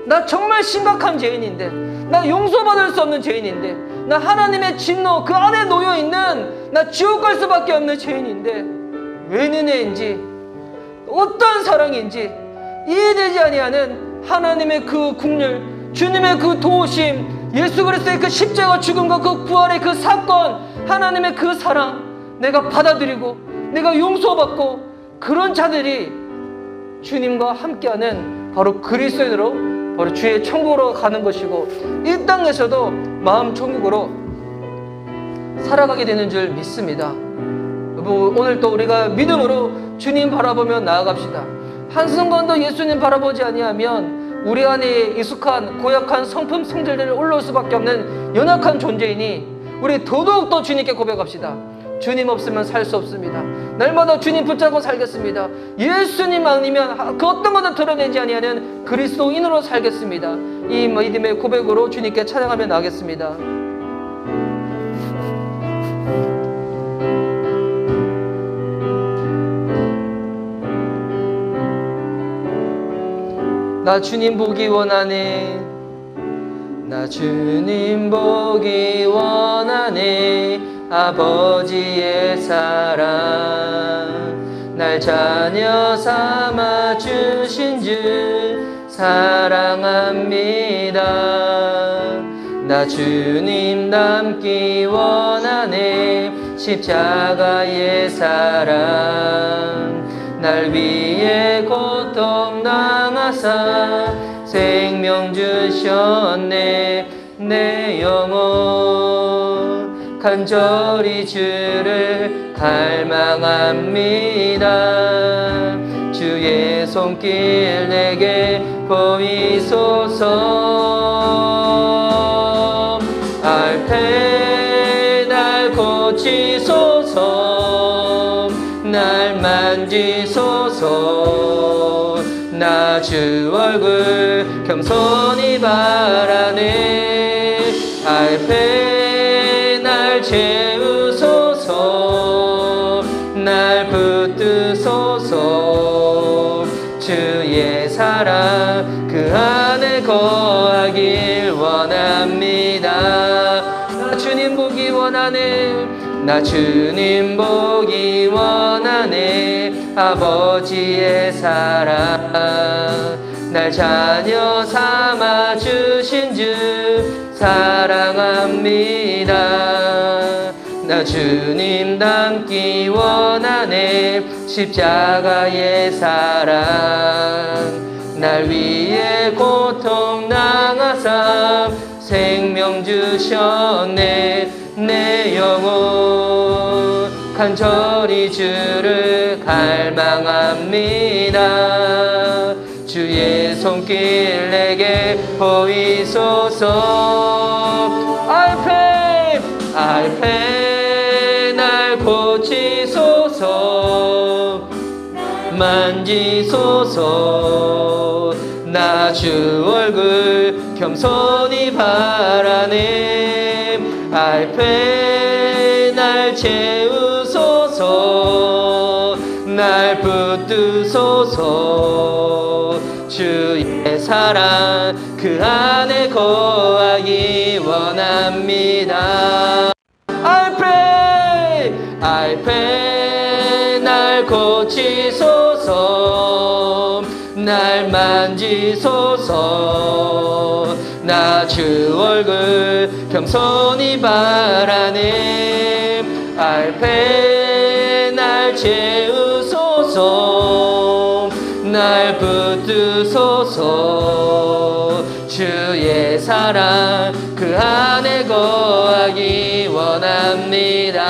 S1: 나 정말 심각한 죄인인데, 나 용서받을 수 없는 죄인인데, 나 하나님의 진노 그 안에 놓여있는 나 지옥 갈 수밖에 없는 죄인인데 웬 은혜인지 어떤 사랑인지 이해되지 아니하는 하나님의 그 국률, 주님의 그 도우심, 예수 그리스도의 그 십자가 죽음과 그 부활의 그 사건, 하나님의 그 사랑 내가 받아들이고 내가 용서받고 그런 자들이 주님과 함께하는 바로 그리스도인으로 바로 주의 천국으로 가는 것이고 이 땅에서도 마음 천국으로 살아가게 되는 줄 믿습니다. 여러분 오늘 또 우리가 믿음으로 주님 바라보며 나아갑시다. 한순간도 예수님 바라보지 아니하면 우리 안에 익숙한 고약한 성품 성질들을 올라올 수밖에 없는 연약한 존재이니 우리 더더욱 주님께 고백합시다. 주님 없으면 살 수 없습니다. 날마다 주님 붙잡고 살겠습니다. 예수님 아니면 그 어떤 것도 드러내지 아니하는 그리스도인으로 살겠습니다. 이 믿음의 고백으로 주님께 찬양하며 나가겠습니다. 나 주님 보기 원하네. 나 주님 보기 원하네. 아버지의 사랑 날 자녀 삼아 주신 주 사랑합니다. 나 주님 닮기 원하네. 십자가의 사랑 날 위해 고통 당하사 생명 주셨네. 내 영혼 간절히 주를 갈망합니다. 주의 손길 내게 보이소서. 알페 날 고치소서. 날 만지소서. 나 주 얼굴 겸손히 바라네. 알페 날 채우소서. 날 붙드소서. 주의 사랑 그 안에 거하길 원합니다. 나 주님 보기 원하네. 나 주님 보기 원하네. 아버지의 사랑 날 자녀 삼아 주신 주 사랑합니다. 나 주님 닮기 원하네. 십자가의 사랑 날 위해 고통 당하사 생명 주셨네. 내 영혼 간절히 주를 갈망합니다. 주의 손길 내게 보이소서. 알페 알페 날 고치소서. 만지소서. 나 주 얼굴 겸손히 바라네. 알페 날 채우소서. 날 붙드소서. 주의 사랑 그 안에 거하기 원합니다. 알페 알페 날 고치소서. 날 만지소서. 나 주 얼굴 겸손히 바라네. 알페 날 채우소서. 날 붙드소서. 주의 사랑 그 안에 거하기 원합니다.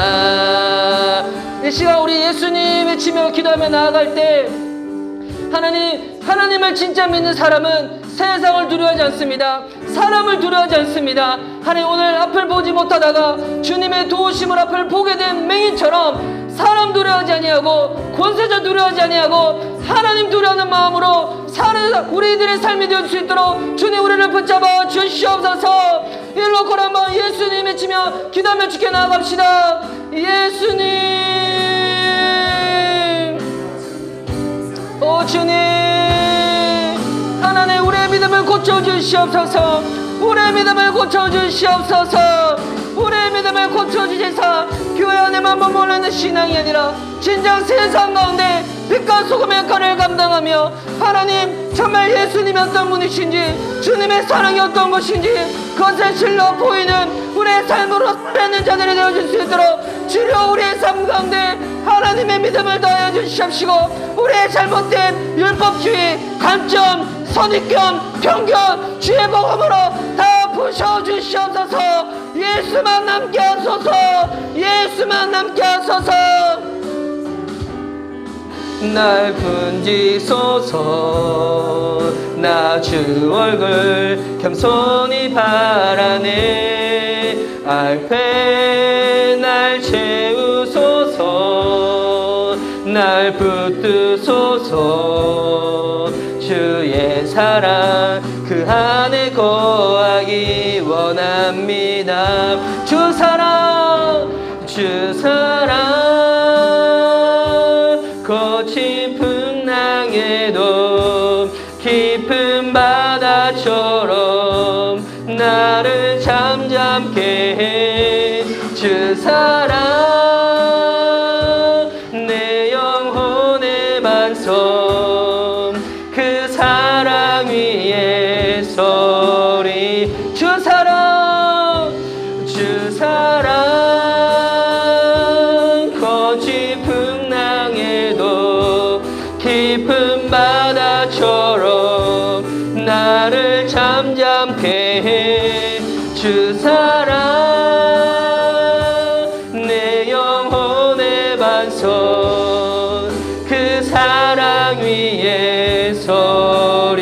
S1: 이 시간 우리 예수님 외치며 기도하며 나아갈 때 하나님을 진짜 믿는 사람은 세상을 두려워하지 않습니다. 사람을 두려워하지 않습니다. 하나님 오늘 앞을 보지 못하다가 주님의 도우심을 앞을 보게 된 맹인처럼 사람 두려워하지 아니하고 권세자 두려워하지 아니하고 하나님 두려워하는 마음으로 사는 우리들의 삶이 될 수 있도록 주님 우리를 붙잡아 주시옵소서. 일로 걸 한번 예수님 외치며 기도하며 주께 나아갑시다. 예수님 오 주님 하나님 우리의 믿음을 고쳐주시옵소서. 우리의 믿음을 고쳐주시옵소서. 우리의 믿음을 고쳐주셔서 교회 안에만 머무르는 신앙이 아니라 진정 세상 가운데 빛과 소금의 역할을 감당하며 하나님 정말 예수님이 어떤 분이신지 주님의 사랑이 어떤 것인지 그것을 실로 보이는 우리의 삶으로 살아있는 자들이 되어줄 수 있도록 주여 우리의 삶 가운데 하나님의 믿음을 더하여 주시옵시고 우리의 잘못된 율법주의, 간점, 선입견, 편견, 주의 복음으로 다 부셔주시옵소서. 예수만 남게 하소서. 예수만 남게 하소서. 날 분지소서. 나 주 얼굴 겸손히 바라네. 알페 날 채우소서. 날 붙드소서. 주의 사랑 그 안에 거하기 원합니다. 주 사랑 주 사랑 거친 풍랑에도 깊은 사랑 내 영혼의 반성 그 사랑 위에 서리 주 사랑 거친 풍랑에도 깊은 바다처럼 나를 잠잠케 해 주 사랑 내 영혼의 반성 그 사랑 위에 서리.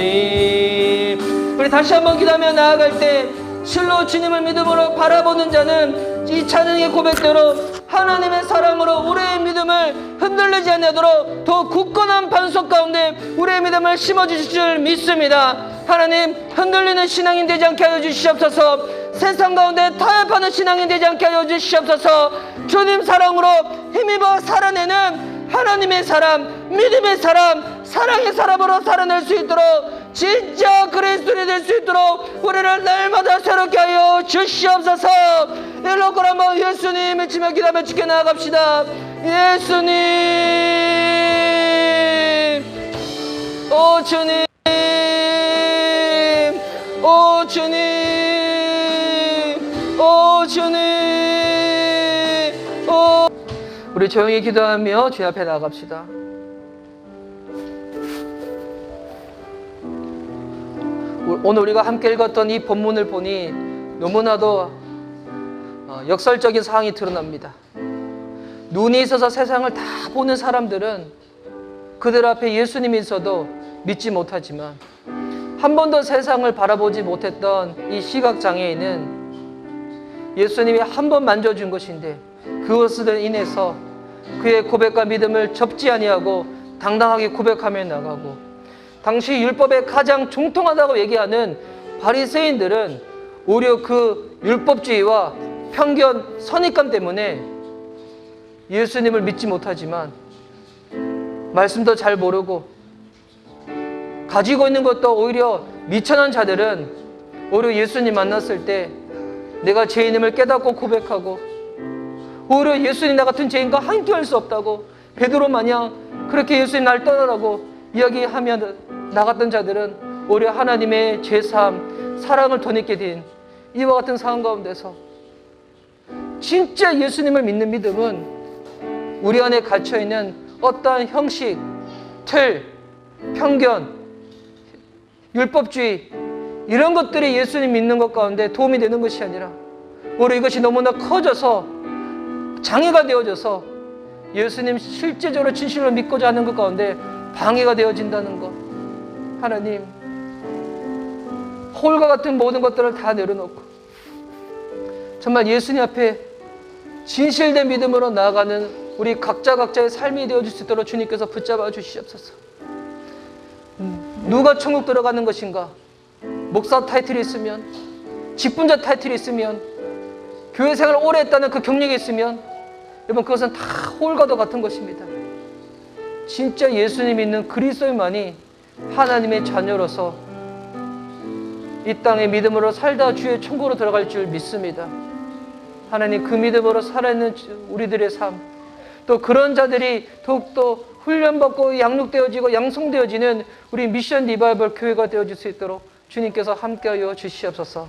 S1: 우리 다시 한번 기도하며 나아갈 때 실로 주님을 믿음으로 바라보는 자는 이 찬양의 고백대로 하나님의 사랑으로 우리의 믿음을 흔들리지 않도록 더 굳건한 반석 가운데 우리의 믿음을 심어주실 줄 믿습니다. 하나님, 흔들리는 신앙인 되지 않게 하여 주시옵소서. 세상 가운데 타협하는 신앙인 되지 않게 하여 주시옵소서. 주님 사랑으로 힘입어 살아내는 하나님의 사람, 믿음의 사람, 사랑의 사람으로 살아낼 수 있도록 진짜 그리스도인이 될 수 있도록 우리를 날마다 새롭게 하여 주시옵소서. 일로 한번 예수님 외치며 기도하며 주께 나아갑시다. 예수님, 오 주님, 오 주님, 오 주님, 오. 우리 조용히 기도하며 주 앞에 나아갑시다. 오늘 우리가 함께 읽었던 이 본문을 보니 너무나도 역설적인 상황이 드러납니다. 눈이 있어서 세상을 다 보는 사람들은 그들 앞에 예수님이 있어도 믿지 못하지만 한 번도 세상을 바라보지 못했던 이 시각장애인은 예수님이 한 번 만져준 것인데 그것으로 인해서 그의 고백과 믿음을 접지 아니하고 당당하게 고백하며 나가고, 당시 율법에 가장 정통하다고 얘기하는 바리새인들은 오히려 그 율법주의와 편견, 선입관 때문에 예수님을 믿지 못하지만 말씀도 잘 모르고 가지고 있는 것도 오히려 미천한 자들은 오히려 예수님 만났을 때 내가 죄인임을 깨닫고 고백하고 오히려 예수님 나 같은 죄인과 함께할 수 없다고 베드로 마냥 그렇게 예수님 날 떠나라고 이야기하면 나갔던 자들은 오히려 하나님의 죄사함, 사랑을 덧입게 된 이와 같은 상황 가운데서 진짜 예수님을 믿는 믿음은 우리 안에 갇혀있는 어떠한 형식, 틀, 편견, 율법주의 이런 것들이 예수님 믿는 것 가운데 도움이 되는 것이 아니라 오히려 이것이 너무나 커져서 장애가 되어져서 예수님 실제적으로 진실로 믿고자 하는 것 가운데 방해가 되어진다는 것. 하나님, 홀과 같은 모든 것들을 다 내려놓고 정말 예수님 앞에 진실된 믿음으로 나아가는 우리 각자의 삶이 되어줄 수 있도록 주님께서 붙잡아 주시옵소서. 누가 천국 들어가는 것인가? 목사 타이틀이 있으면, 직분자 타이틀이 있으면, 교회 생활 오래 했다는 그 경력이 있으면 여러분 그것은 다 홀과도 같은 것입니다. 진짜 예수님 믿는 그리스도인만이 하나님의 자녀로서 이 땅에 믿음으로 살다 주의 천국으로 들어갈 줄 믿습니다. 하나님, 그 믿음으로 살아있는 우리들의 삶, 또 그런 자들이 더욱더 훈련받고 양육되어지고 양성되어지는 우리 미션 리바이벌 교회가 되어질 수 있도록 주님께서 함께하여 주시옵소서.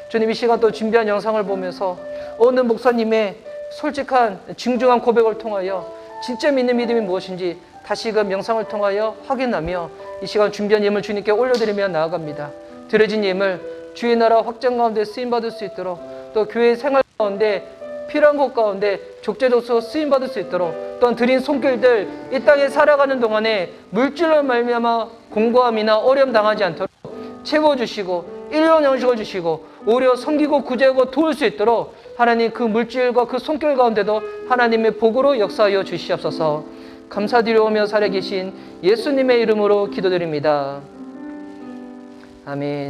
S1: 주님, 이 시간 또 준비한 영상을 보면서 어느 목사님의 솔직한 진중한 고백을 통하여 진짜 믿는 믿음이 무엇인지 다시금 영상을 통하여 확인하며 이 시간 준비한 예물 주님께 올려드리며 나아갑니다. 드려진 예물 주의 나라 확장 가운데 쓰임받을 수 있도록, 또 교회 생활 가운데 필요한 곳 가운데 족제로서 쓰임받을 수 있도록, 또한 드린 손길들 이 땅에 살아가는 동안에 물질로 말미암아 공고함이나 어려움 당하지 않도록 채워주시고 일용 양식을 주시고 오히려 섬기고 구제하고 도울 수 있도록 하나님, 그 물질과 그 손길 가운데도 하나님의 복으로 역사하여 주시옵소서. 감사드리오며 살아계신 예수님의 이름으로 기도드립니다. 아멘.